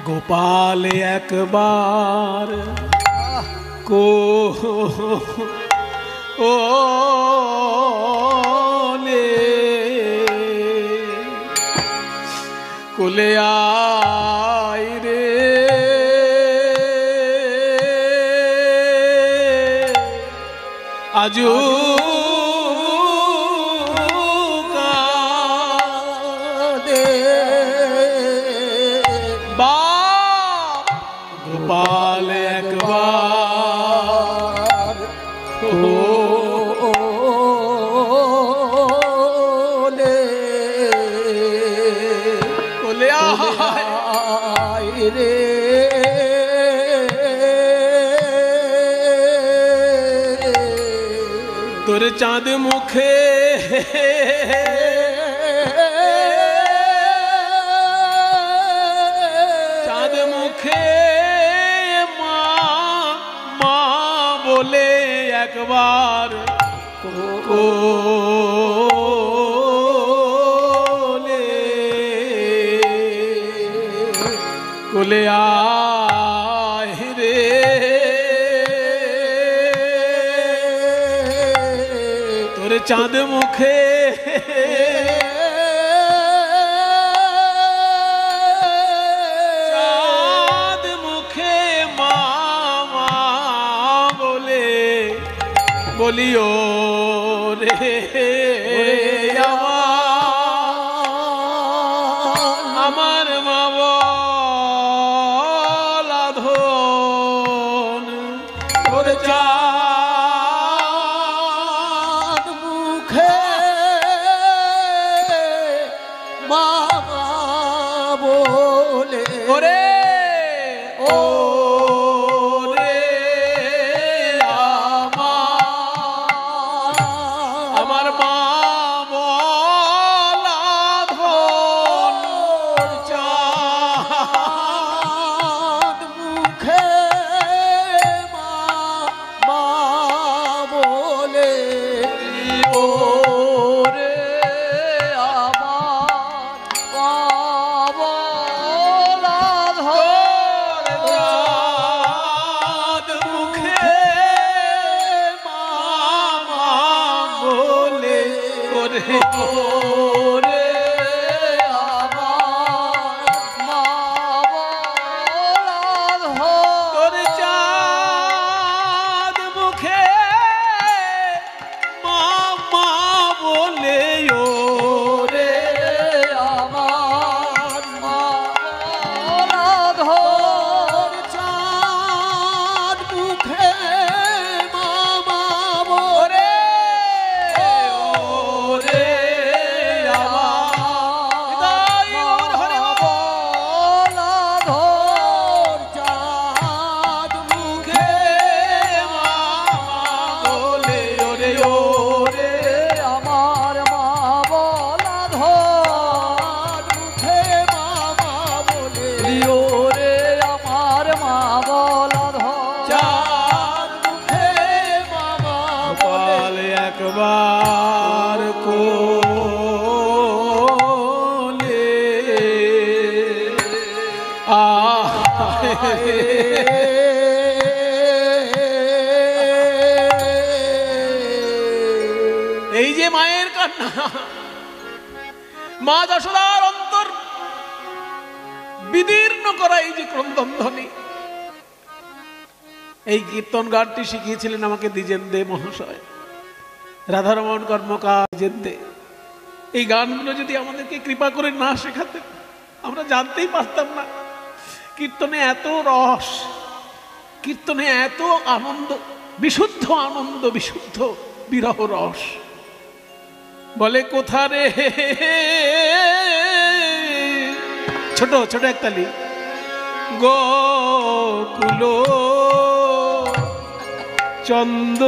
গোপাল একবার ও কোলে আয় রে আজু তোর চাঁদ মুখে চাঁদ মুখে মা মা বলে একবার কোলে আয় রে তোর চাঁদ মুখে চাঁদ মুখে মামা বলে বলিও রে আমার মা বলা ধন তোর চাঁদ মুখে মামা বলে ওরে ও রে আমার মা বলা ধন চাঁদ মুখে মামা বলে ও রে আমার বাবলা ধর চাঁদ মুখে মামা বলে ওরে ওরে আমার মা তোর চাঁদ মুখে মামা বলে ওরে আমার মা ধর চাঁদ মুখে মামা বলে ওরে চাঁদ মুখে বলে ওরে ওরে আমার মা বলা ধর মুখে মামা বলে ওরে আমার মা বলা ধর চাঁদ মুখে মামা কপাল একবার কোলে এই যে মায়ের কান্না মা যশোদার অন্তর বিদীর্ণ করা এই যে ক্রন্দন ধ্বনি এই কীর্তন গানটি শিখিয়েছিলেন আমাকে দ্বিজেন দে মহাশয় রাধারমণ কর্মকার দ্বিজেন দে এই গানগুলো যদি আমাদেরকে কৃপা করে না শেখাতেন আমরা জানতেই পারতাম না কীর্তনে এত রস কীর্তনে এত আনন্দ বিশুদ্ধ আনন্দ বিশুদ্ধ বিরহ রস বলে কোথা রে ছোট ছোট একতালি গোকুল চন্দ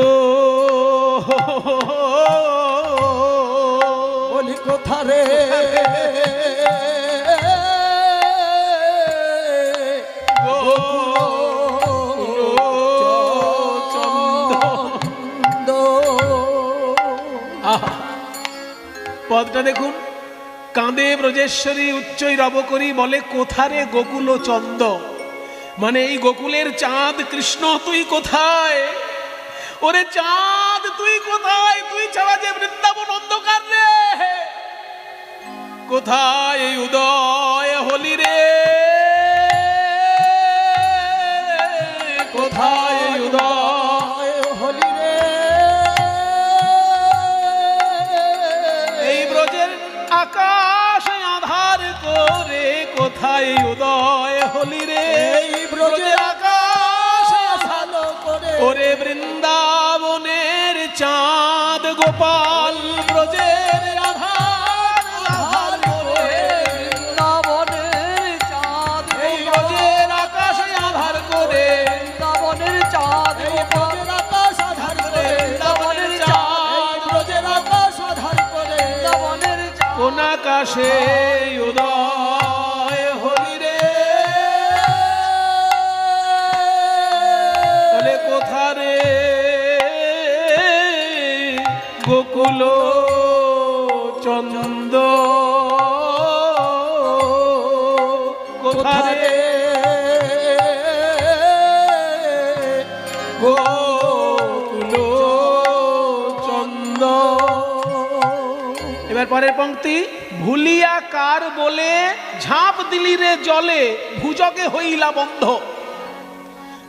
বলি কোথা রে পদটা দেখুন কাঁদে ব্রজেশ্বরী উচ্চই রব করি বলে কোথারে গোকুল চন্দ মানে এই গোকুলের চাঁদ কৃষ্ণ তুই কোথায় ওরে চাঁদ তুই কোথায় তুই ছাড়া যে বৃন্দাবন অন্ধকার রে কোথায় এই উদয় হলি রে কোথায় এই উদয় হলি রে এই ব্রজের আকাশ আধার করে কোথায় উদয় হলি রে এই ব্রজের আকাশ আলো করে ওরে বৃন্দাবনের চাঁদ গোপাল ব্রজের আধার আধার করে বৃন্দাবনের চাঁদ এই ব্রজের আকাশ আধার করে বৃন্দাবনের চাঁদ এই ব্রজের আকাশ আধার করে বৃন্দাবনের চাঁদ প্রকাশে উদয় হলি রে, তাহলে কোথা রে গোকুল চন্দ, কোথা রে গোকুল চন্দ। এবার পরের পংক্তি, ভুলিয়া কার বলে ঝাঁপ দিলি রে জলে, ভুজগে হইলা বন্ধ।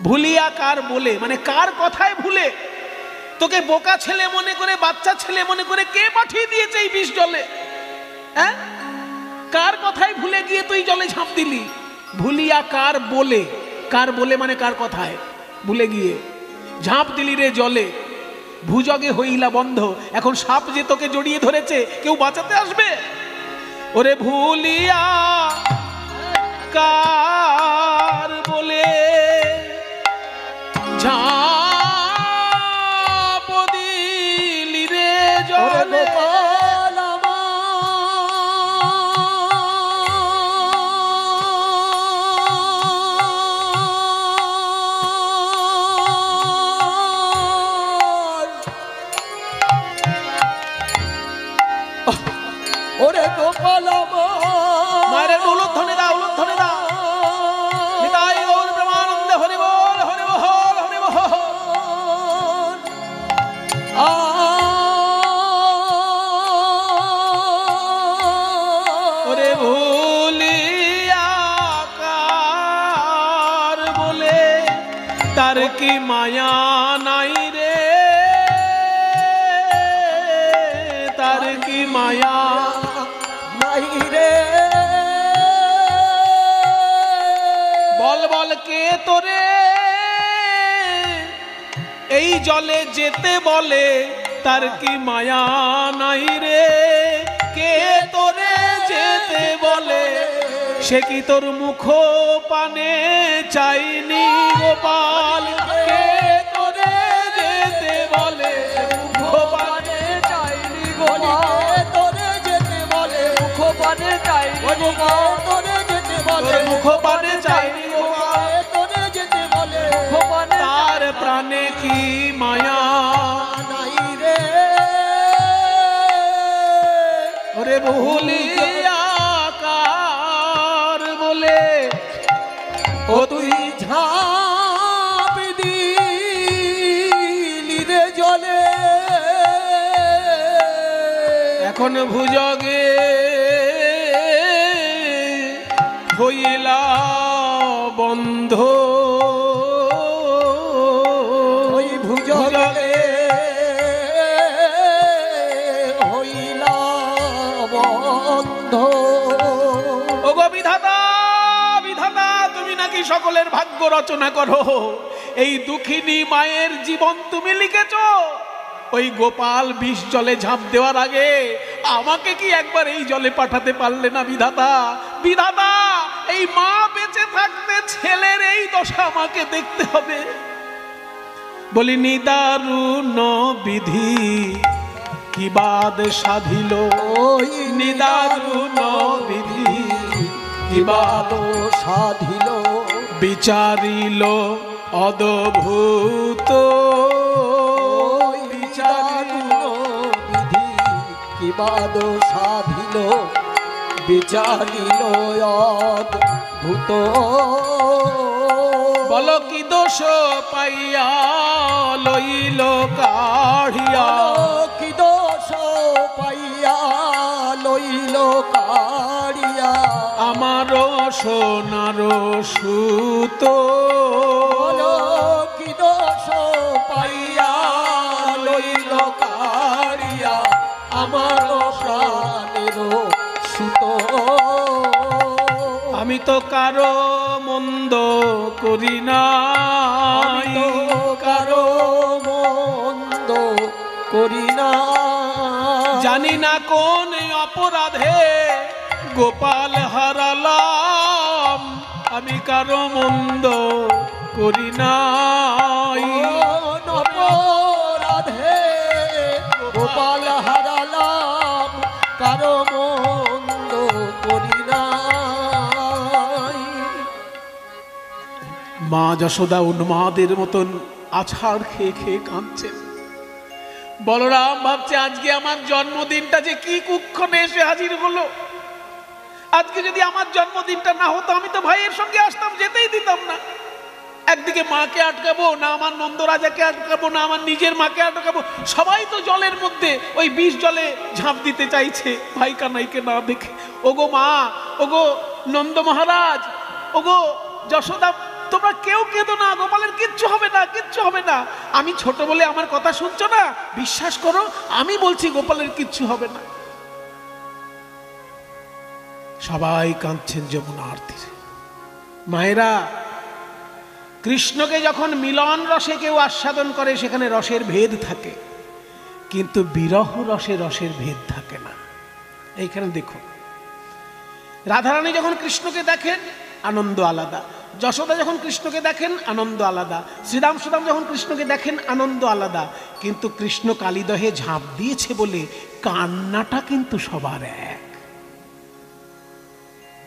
ভুলিয়া কার বলে মানে কার কথায় ভুলে, তোকে বোকা ছেলে মনে করে, বাচ্চা ছেলে মনে করে কে পাঠিয়ে দিয়েছে এই বিষ জলে? হ্যাঁ, কার কথায় ভুলে গিয়ে তুই জলে ঝাঁপ দিলি? ভুলিয়া কার বলে, কার বলে মানে কার কথায় ভুলে গিয়ে ঝাঁপ দিলি রে জলে, ভুজগে হইলা বন্ধ। এখন সাপ যে তোকে জড়িয়ে ধরেছে, কেউ বাঁচাতে আসবে? ওরে ভুলিয়া কার বলে ঝাঁপ দিলি রে জলে, ওরে গোপাল মায়ের উলুধ্বনি দাও, উলুধ্বনি দাও। নিতাই গৌর প্রেমানন্দে হরি বল, হরি বল, হরি বল। ওরে ভুলিয়া কার বলে তার কি মায়া নাই রে, তার কি মায়া নাই রে। বল বল কে তোরে এই জলে যেতে বলে, তার কি মায়া নাই রে? কে তোরে যেতে বলে, সে কি তোর মুখ পানে চাইনি গোপাল? কে তোরে যেতে বলে, মুখ পানে চাইনি গোপাল? তোরে যেতে বলে মুখ পানে চাইনি গোপাল, তোরে যেতে বলে মুখ পানে চাইনি গোপাল, তোরে যেতে বলে মুখ পানে তার প্রাণে কি মায়া নাই রে। ওরে ভুলিয়া কার বলে ও তুই ঝাঁপ দিলি রে জলে, এখন ভুজগে হইলা বন্ধ। ওই ভুজগে হইলা বন্ধ। ওগো বিধাতা, বিধাতা তুমি নাকি সকলের ভাগ্য রচনা করো, এই দুঃখিনী মায়ের জীবন তুমি লিখেছো। ওই গোপাল বিষ জলে ঝাঁপ দেওয়ার আগে আমাকে কি একবার এই জলে পাঠাতে পারলে না বিধাতা? বিধাতা, এই মা বেঁচে থাকতে ছেলের এই দশা আমাকে দেখতে হবে। বলি নিদারুণ বিধি কি বাদ সাধিল, ওই নিদারুণ বিধি কি বাদ সাধিল, বিচারিল অদ্ভুত, বিচারিল বিধি কি বাদ সাধিল, বিচারিল অদ্ভুত। বল কি দোষ পাইয়া লইল কাঢ়িয়া, কি দোষ পাইয়া লইল কাড়িয়া, আমার সোনার সুত। কি দোষ পাইয়া লইল কাড়িয়া, আমার প্রাণের সুত। আমি তো কারো মন্দ করি না, কারো মন্দ করি না, জানি না কোন অপরাধে গোপাল হারালাম, আমি কারো মন্দ করি না। অপরাধে গোপাল হারালাম, কারো মন্দ মা যশোদা উন্মাদের মতন আছাড় খেয়ে খেয়ে কাঁদছেন। বলরাম ভাবছে আজকে আমার জন্মদিনটা যে কি কুক্ষণে এসে হাজির হলো। আজকে যদি আমার জন্মদিনটা না হতো আমি তো ভাইয়ের সঙ্গে আসতাম, যেতেই দিতাম না। একদিকে মাকে আটকাবো না, আমার নন্দরাজাকে আটকাবো না, আমার নিজের মাকে আটকাবো। সবাই তো জলের মধ্যে ওই বিষ জলে ঝাঁপ দিতে চাইছে ভাই কানাইকে না দেখে। ওগো মা, ওগো নন্দ মহারাজ, ওগো যশোদা, তোমরা কেউ কেঁদো না, গোপালের কিচ্ছু হবে না, কিচ্ছু হবে না। আমি ছোট বলে আমার কথা শুনছো না? বিশ্বাস করো, আমি বলছি গোপালের কিচ্ছু হবে না। সবাই কাঁদছেন যমুনার তীরে। মায়েরা, কৃষ্ণকে যখন মিলন রসে কেউ আস্বাদন করে সেখানে রসের ভেদ থাকে, কিন্তু বিরহ রসে রসের ভেদ থাকে না। এইখানে দেখো, রাধারানী যখন কৃষ্ণকে দেখেন আনন্দ আলাদা, যশোদা যখন কৃষ্ণকে দেখেন আনন্দ আলাদা, শ্রীরাম সুদাম যখন কৃষ্ণকে দেখেন আনন্দ আলাদা। কিন্তু কৃষ্ণ কালীদহে ঝাঁপ দিয়েছে বলে কান্নাটা কিন্তু সবার এক।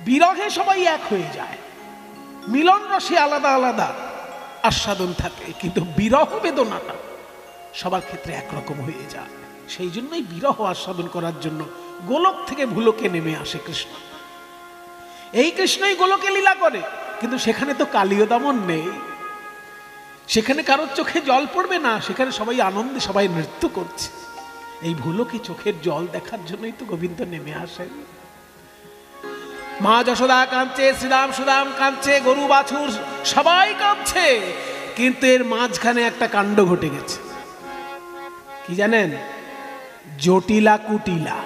বিরহে সবাই এক হয়ে যায়, মিলন রসে আলাদা আলাদা আস্বাদন থাকে, কিন্তু বিরহ বেদনাটা সবার ক্ষেত্রে একরকম হয়ে যায়। সেই জন্যই বিরহ আস্বাদন করার জন্য গোলক থেকে ভুলোকে নেমে আসে কৃষ্ণ। এই কৃষ্ণই গোলকে লীলা করে, কিন্তু সেখানে তো কালীয় দমন নেই, সেখানে কারোর চোখে জল পড়বে না, সেখানে সবাই আনন্দে সবাই নৃত্য করছে। এই ভুলোকে চোখের জল দেখার জন্যই তো গোবিন্দ নেমে আসেন। মা যশোদা কাঁদছে, শ্রীরাম সুদাম কাঁদছে, গরু বাছুর সবাই কাঁদছে, কিন্তু এর মাঝখানে একটা কাণ্ড ঘটে গেছে। কি জানেন? জটিলা কুটিলা।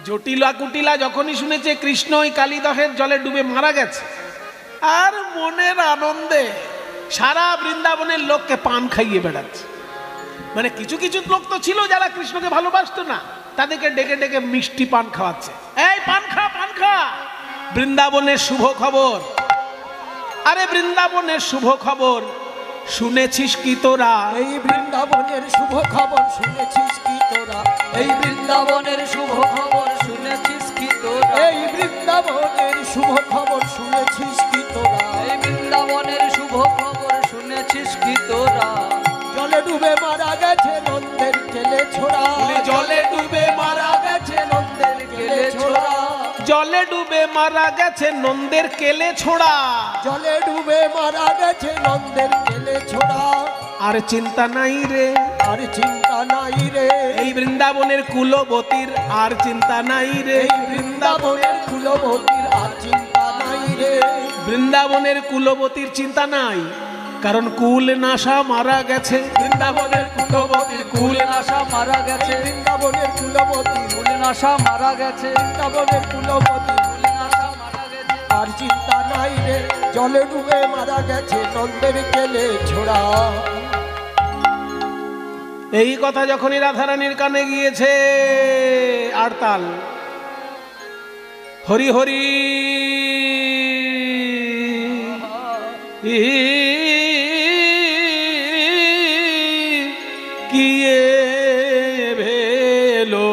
জটিলা কুটিলা যখনই শুনেছে কৃষ্ণ ওই কালীদহের জলে ডুবে মারা গেছে, আর মনের আনন্দে সারা বৃন্দাবনের লোককে পান খাইয়ে বেড়াচ্ছে। মানে কিছু কিছু লোক তো ছিল যারা কৃষ্ণকে ভালোবাসতো না, তাদেরকে ডেকে ডেকে মিষ্টি পান খাওয়াচ্ছে। এই পান খা, পান খা, বৃন্দাবনের শুভ খবর। আরে বৃন্দাবনের শুভ খবর শুনেছিস কি তোরা? এই বৃন্দাবনের শুভ খবর শুনেছিস কি তোরা? এই বৃন্দাবনের শুভ খবর শুনেছিস কি তোরা? এই বৃন্দাবনের শুভ খবর শুনেছিস কি তোরা? এই বৃন্দাবনের শুভ খবর শুনেছিস কি তোরা? জলে ডুবে মারা গেছে নন্দের কেলে ছোড়া। জলে ডুবে মারা গেছে নন্দের কেলে ছোড়া। জলে ডুবে মারা গেছে নন্দের কেলে ছোড়া। জলে ডুবে মারা গেছে নন্দের কেলে ছোড়া। আর চিন্তা নাই রে, আর চিন্তা নাই রে। এই বৃন্দাবনের কুলবতীর আর চিন্তা নাই রে। এই বৃন্দাবনের কুলবতীর আর চিন্তা নাই রে। বৃন্দাবনের কুলবতীর চিন্তা নাই, কারণ কুল নাশা মারা গেছে। বৃন্দাবনের কুলবতীর কুল নাশা মারা গেছে। বৃন্দাবনের কুলবতী কুল নাশা মারা গেছে। বৃন্দাবনের কুলবতী কুল নাশা মারা গেছে। আর চিন্তা নাই রে। জলে ডুবে মারা গেছে নন্দের কেলে ছোড়া। এই কথা যখনই রাধারানীর কানে গিয়েছে, আর তাল হরি হরি কিয়ে ভেলো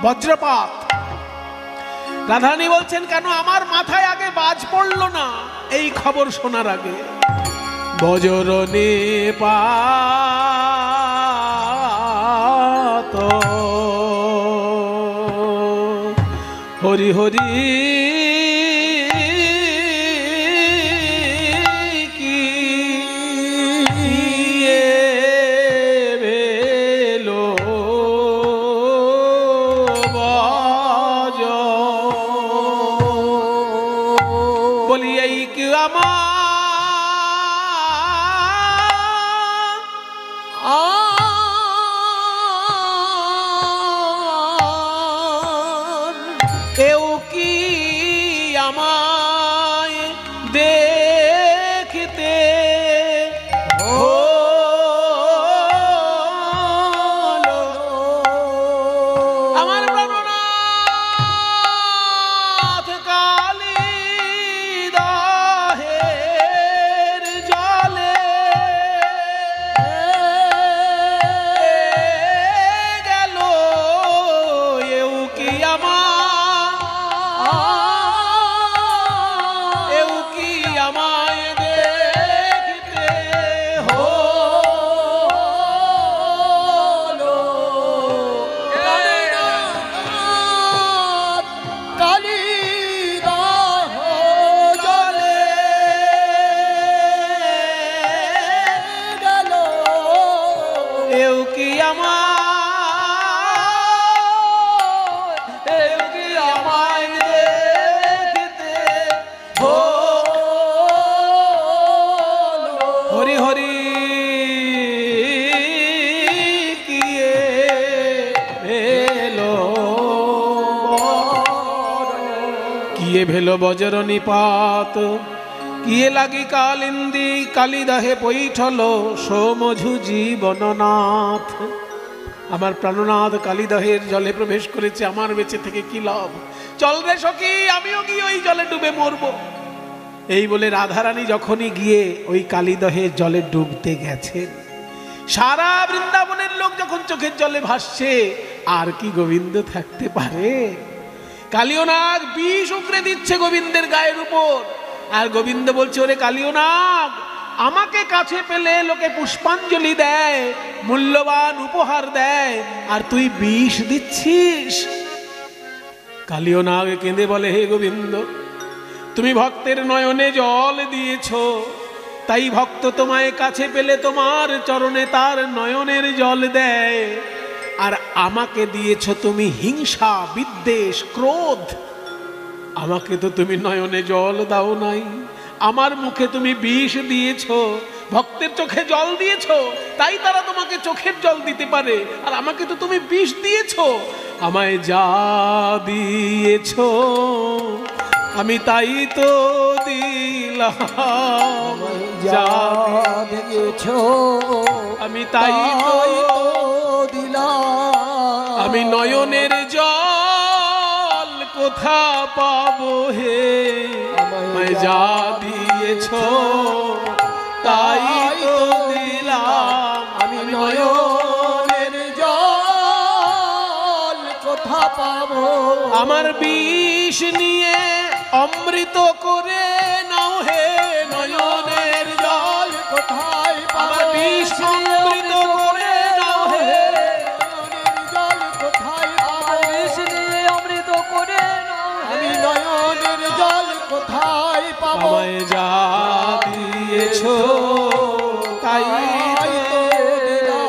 বজ্রপাত। রাধারানী বলছেন, কেন আমার মাথায় আগে বাজ পড়লো না এই খবর শোনার আগে? বজরনে পাত হরি হরি কেউ কি আমায় দেখতে হলো? আমার প্রাণনাথ কালীদহে কিয়ে ভেলো বজ্র নিপাত, কিয়ে লাগি কালিন্দি কালিদাহে পৈঠল সোমঝু জীবননাথ। আমার প্রাণনাথ কালিদাহের জলে প্রবেশ করেছে, আমার বেঁচে থেকে কি লাভ? চল রে সখী, আমিও গিয়ে ওই জলে ডুবে মরবো। এই বলে রাধারানী যখনই গিয়ে ওই কালিদহের জলে ডুবতে গেছেন, সারা বৃন্দাবনের লোক যখন চোখের জলে ভাসছে, আর কি গোবিন্দ থাকতে পারে? কালিয়নাগ বিষ উগরে দিচ্ছে গোবিন্দের গায়ের উপর, আর গোবিন্দ বলছে, ওরে কালিয়নাগ, আমাকে কাছে পেলে লোকে পুষ্পাঞ্জলি দেয়, মূল্যবান উপহার দেয়, আর তুই বিষ দিচ্ছিস। কালিয়নাগ কেঁদে বলে, হে গোবিন্দ, তুমি ভক্তের নয়নে জল দিয়েছ, তাই ভক্ত তোমায় কাছে পেলে তোমার চরণে তার নয়নের জল দেয়, আর আমাকে দিয়েছ তুমি হিংসা, বিদ্বেষ, ক্রোধ। আমাকে তো তুমি নয়নে জল দাও নাই, আমার মুখে তুমি বিষ দিয়েছ। ভক্তের চোখে জল দিয়েছ, তাই তারা তোমাকে চোখের জল দিতে পারে, আর আমাকে তো তুমি বিষ দিয়েছ। আমায় যা দিয়েছ আমি তাই তো দিলাম, যা দিয়েছ আমি তাই তো দিলাম। আমি নয়নের জল কোথা পাবো হে, আমায় যা দিয়েছ তাই তো দিলাম। আমি নয়নের জল কোথা পাবো? আমার বিষ নিয়ে অমৃত করে নাও হে, নয়নের জল কোথায় আমার বিষ অমৃত করে নাও হে, নয়নের জল কোথায় পাবো? বিষ নিয়ে অমৃত করে নাও হে। আমি নয়নের জল কোথায় পাবো? আমায় যা দিয়েছ তাই তো দিলাম।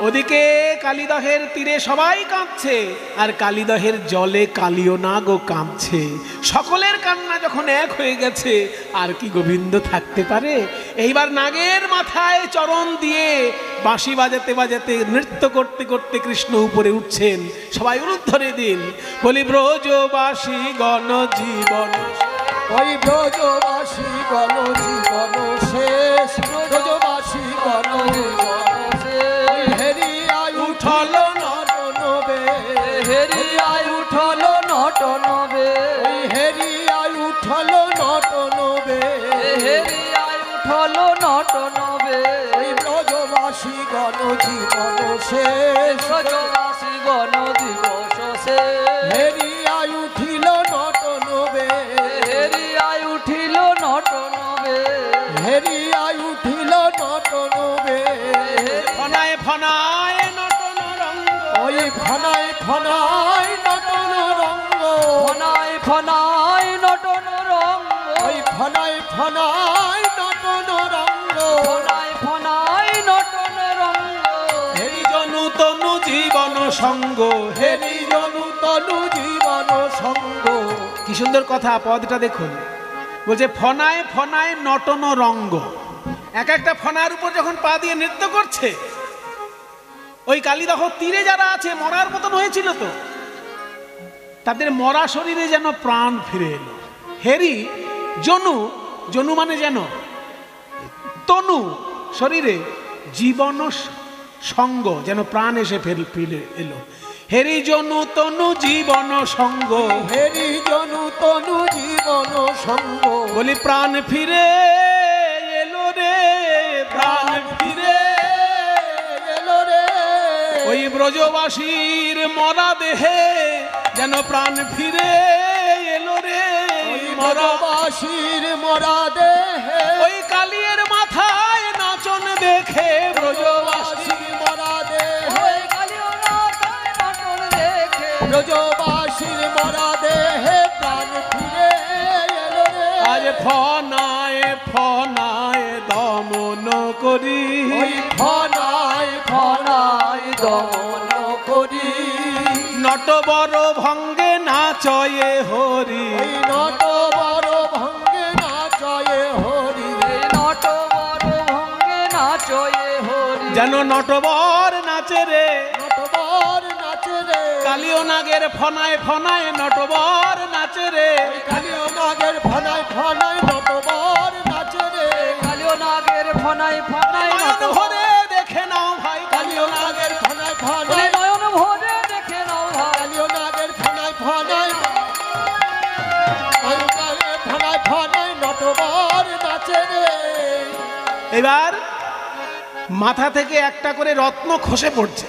ওদিকে কালিদহের তীরে সবাই কাঁদছে, আর কালিদহের জলে কালিয়নাগও কাঁদছে। সকলের কান্না যখন এক হয়ে গেছে, আর কি গোবিন্দ থাকতে পারে? এইবার নাগের মাথায় চরণ দিয়ে বাঁশি বাজাতে বাজাতে নৃত্য করতে করতে কৃষ্ণ উপরে উঠছেন। সবাই উলুধ্বনি দিন, বলি ব্রজবাসী গণ জীবন, ওই ব্রজবাসী গণ জীবন শেষ, ব্রজবাসী গণ জীবন শেষ। হেরিয়ায় উঠল নটনবে, হেরিয়ায় উঠল নটনবে, ওই হেরিয়ায় উঠল নটনবে, হেরিয়ায় উঠল নটনবে। ওই ব্রজবাসী গণ জীবন শেষ, ব্রজবাসী গণ দিবস শেষ। হেরিয়ায় উঠিল নটনবে, হেরিয়ায় উঠিল নটনবে, হেরিয়ায় উঠিল নটনবে। ফনায় ফনায় নটন রঙ্গ, ওই ফনায় ফনায় নটন রঙ্গ, ফনায় ফনায় নটন রঙ্গ, ওই ফনায় ফনায় নটন রঙ্গ। ফনায় ফনায় নটন রঙ্গ। হেরি জনু তনু জীবন সঙ্গ, হেরি জনু তনু জীবন সঙ্গ। কি সুন্দর কথা, পদটা দেখুন। বলছে ফনায় ফনায় নটন রঙ্গ। এক একটা ফনার উপর যখন পা দিয়ে নৃত্য করছে, ওই কালিদহ তীরে যারা আছে মরার মতন হয়েছিল, তো তাদের মরা শরীরে যেন প্রাণ ফিরে এলো। হেরি জনু, জনু মানে যেন তনু, শরীরে জীবন সঙ্গ, যেন প্রাণ এসে ফিরে এলো। হেরি জনু তনু জীবন সঙ্গ, হেরি জনু তনু জীবন সঙ্গ। বলি প্রাণ ফিরে এলো রে, প্রাণ ফিরে এলো রে, ওই ব্রজবাসীর মরা দেহে যেন প্রাণ ফিরে এলো রে। ওই মরা ব্রজবাসীর মরা দেহে, ওই কালিয়ের মাথায় নাচন দেখে ব্রজবাসী ব্রজবাসীর মরা দেহে, ওই কালিয়নাথায় নটন দেখে, ব্রজবাসীর মরা দেহে প্রাণ ফিরে এলো রে। আজ ফনায় ফনায় দমন করি, ওই ফনায় ফনায় দমন করি, নটবর ভঙ্গে নাচয়ে হরি। ওই নট বড় ভঙ্গে নাচয়ে হরি, এই নটবর ভঙ্গে নাচয়ে হরি। যেন নটবর নাচে রে, নটবর নাচে রে, কালিও কালিও নাগের ফনায় ফনায় নটবর নাচে রে, কালিও নাগের ফনায় ফনায় নটবর নাচে রে, কালিও নাগের ফনায় ফনায় নয়ন ভরে দেখে নাও ভাই কালিও নাগের ফনায় ফনায়, নয়ন ভরে দেখে নাও ভাই, কালিও নাগের ফনায় ফনায়, কালিও নাগের ফনায় ফনায় নটবর নাচে রে। এবার মাথা থেকে একটা করে রত্ন খসে পড়ছে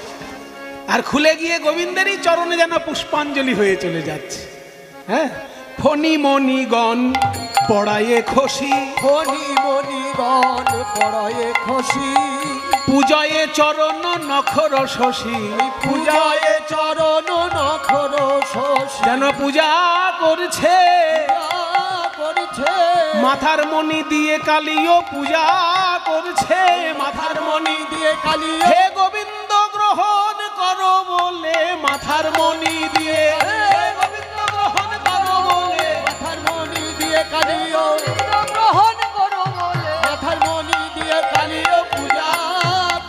আর খুলে গিয়ে গোবিন্দেরই চরণে যেন পুষ্পাঞ্জলি হয়ে চলে যাচ্ছে। হ্যাঁ, ফণি মণিগণ পড়ায়ে খসি, ফণি মণিগণ পড়ায়ে খসি, পূজয়ে চরণ নখর শশী, পূজায়ে চরণ নখর শশী, যেন পূজা করছে করছে মাথার মণি দিয়ে কালিও পূজা করছে, মাথার মণি দিয়ে কালী, হে গোবিন্দ গ্রহণ করো বলে মাথার মণি দিয়ে, হে গোবিন্দ গ্রহণ করো বলে মাথার মণি দিয়ে কালীও, গ্রহণ করো বলে মাথার মণি দিয়ে কালীও পূজা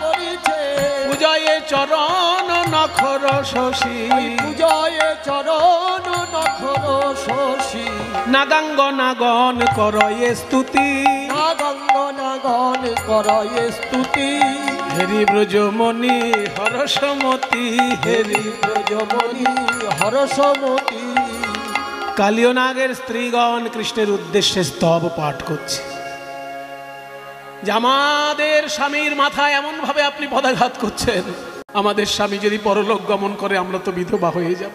করিছে, পূজয়ে চরণ নখর শশী, পূজয়ে চরণ নখর শশী, নাগাঙ্গ নাগন করয়ে স্তুতি, নাগাঙ্গনাগণ করয়ে স্তুতি, হেরি ব্রজমণি হরসমতি, হেরি ব্রজমণি হরসমতি। কালিও নাগের স্ত্রীগণ কৃষ্ণের উদ্দেশ্যে স্তব পাঠ করছে যে আমাদের স্বামীর মাথায় এমন ভাবে আপনি পদাঘাত করছেন, আমাদের স্বামী যদি পরলোক গমন করে আমরা তো বিধবা হয়ে যাব,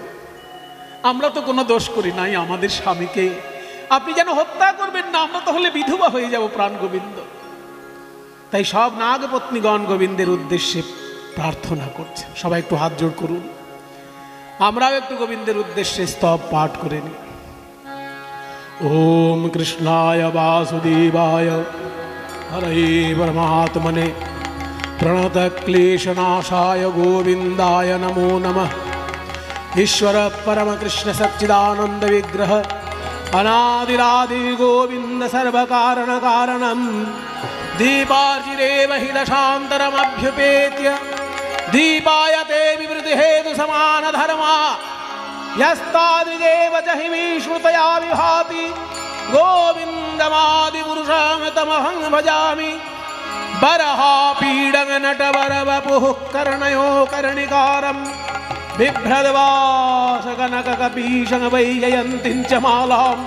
আমরা তো কোনো দোষ করি নাই, আমাদের স্বামীকে আপনি যেন হত্যা করবেন না, আমরা তাহলে বিধবা হয়ে যাব প্রাণ গোবিন্দ। তাই সব নাগপত্নীগণ গোবিন্দের উদ্দেশ্যে প্রার্থনা করছে। সবাই একটু হাত জোড় করুন, আমরাও একটু গোবিন্দের উদ্দেশ্যে স্তব পাঠ করে নিই। ওম কৃষ্ণায় বাসুদেবায় হরে পরমাত্মনে প্রণত ক্লেশনাশায় গোবিন্দায় নমো নমঃ। ईश्वर परम कृष्ण सच्चिदानंद विग्रह अनादिरादि गोविंद सर्व कारण कारणम दीपार्जिरेव हि दशान्तरमभ्युपेत्य दीपायते विवृति हेतु समान धर्मा यस्तादृगेव च हि विश्रुतया विभाति गोविन्दमादिपुरुषं तमहं भजामि। बरहा पीडं नटवरवपुः कर्णयो कर्णिकारम् बिभ्रद्वासकनककपीशं वैजयन्तीं च मालां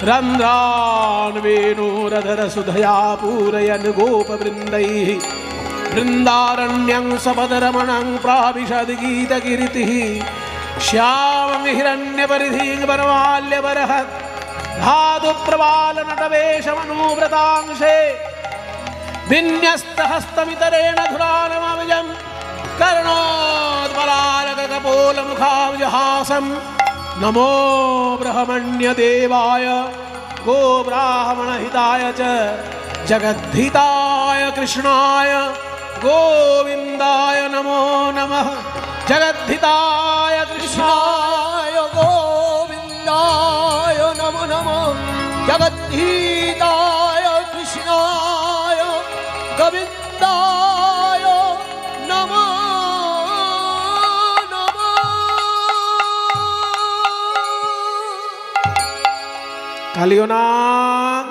रन्ध्रान् वेणोरधरसुधया पूरयन् गोपवृन्दैः वृन्दारण्यं सपदरमणं प्राविशद्गीतकीर्तिः श्यामं हिरण्यपरिधिं वनमाल्यबरहत् धातुप्रबालनटवेशमनुव्रतांशे विन्यस्तहस्तमितरेण धुरानमविजम् कर्णोद्बलारकपोलमुखाब्जहासं नमो ब्रह्मण्यदेवाय गोब्राह्मणहिताय च जगद्धिताय कृष्णाय गोविन्दाय नमो नमः। जगद्धिताय कृष्णाय गोविन्दाय नमो नमः। जगद्धिताय कृष्णाय गोविन्दाय नमो কালিও নাগ,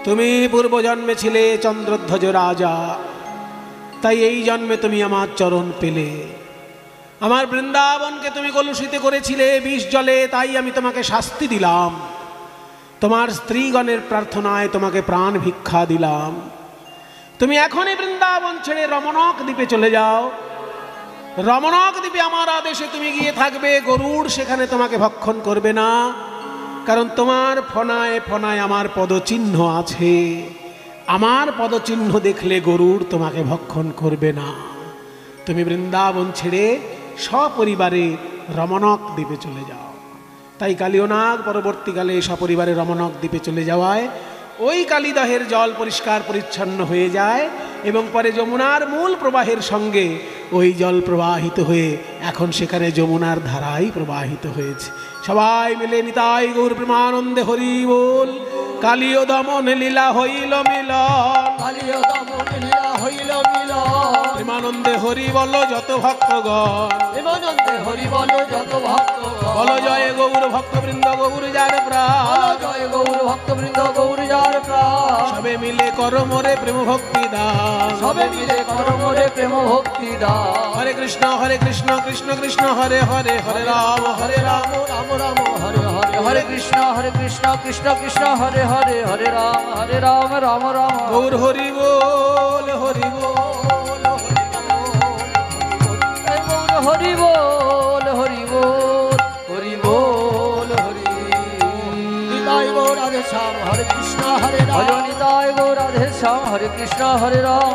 তুমি পূর্ব জন্মে ছিলে চন্দ্রধ্বজ রাজা, তাই এই জন্মে তুমি আমার চরণ পেলে। আমার বৃন্দাবনকে তুমি কলুষিত করেছিলে বিষ জলে, তাই আমি তোমাকে শাস্তি দিলাম। তোমার স্ত্রীগণের প্রার্থনায় তোমাকে প্রাণ ভিক্ষা দিলাম। তুমি এখনই বৃন্দাবন ছেড়ে রমণক দ্বীপে চলে যাও। রমণক দ্বীপে আমার আদেশে তুমি গিয়ে থাকবে, গরুড় সেখানে তোমাকে ভক্ষণ করবে না, কারণ তোমার ফনায় ফনায় আমার পদচিহ্ন আছে। আমার পদচিহ্ন দেখলে গরুড় তোমাকে ভক্ষণ করবে না। তুমি বৃন্দাবন ছেড়ে সপরিবারে রমণক দ্বীপে চলে যাও। তাই কালিও নাগ পরবর্তীকালে সপরিবারে রমণক দ্বীপে চলে যাওয়ায় ওই কালিদহের জল পরিষ্কার পরিচ্ছন্ন হয়ে যায় এবং পরে যমুনার মূল প্রবাহের সঙ্গে ওই জল প্রবাহিত হয়ে এখন সেখানে যমুনার ধারাই প্রবাহিত হয়েছে। সবাই মিলে নিতাই গৌর প্রেমানন্দে হরি বল। কালিও দমন লীলা হইল মিলন, কালিও দমন লীলা হইল মিলন প্রেমানন্দে হরি বল যত ভক্তগণ প্রেমানন্দে হরি বল যত ভক্ত বল জয় গৌর ভক্তবৃন্দ গৌর যার প্রাণ জয় গৌর ভক্তবৃন্দ গৌর যার প্রাণ সবে মিলে কর মোরে প্রেম ভক্তি দান সবে মিলে কর মোরে প্রেম ভক্তি দান হরে কৃষ্ণ কৃষ্ণ কৃষ্ণ হরে হরে হরে রাম রাম রাম রাম হরে হরে হরে কৃষ্ণ কৃষ্ণ কৃষ্ণ হরে হরে হরে রাম রাম রাম গৌর হরি বল হরি বল হরি বল হরি বল হরি বল হরি নিতাই গৌর রাধে শ্যাম হরে কৃষ্ণ হরে রাম ভজনিতায় গৌর রাধে শ্যাম হরে কৃষ্ণ হরে রাম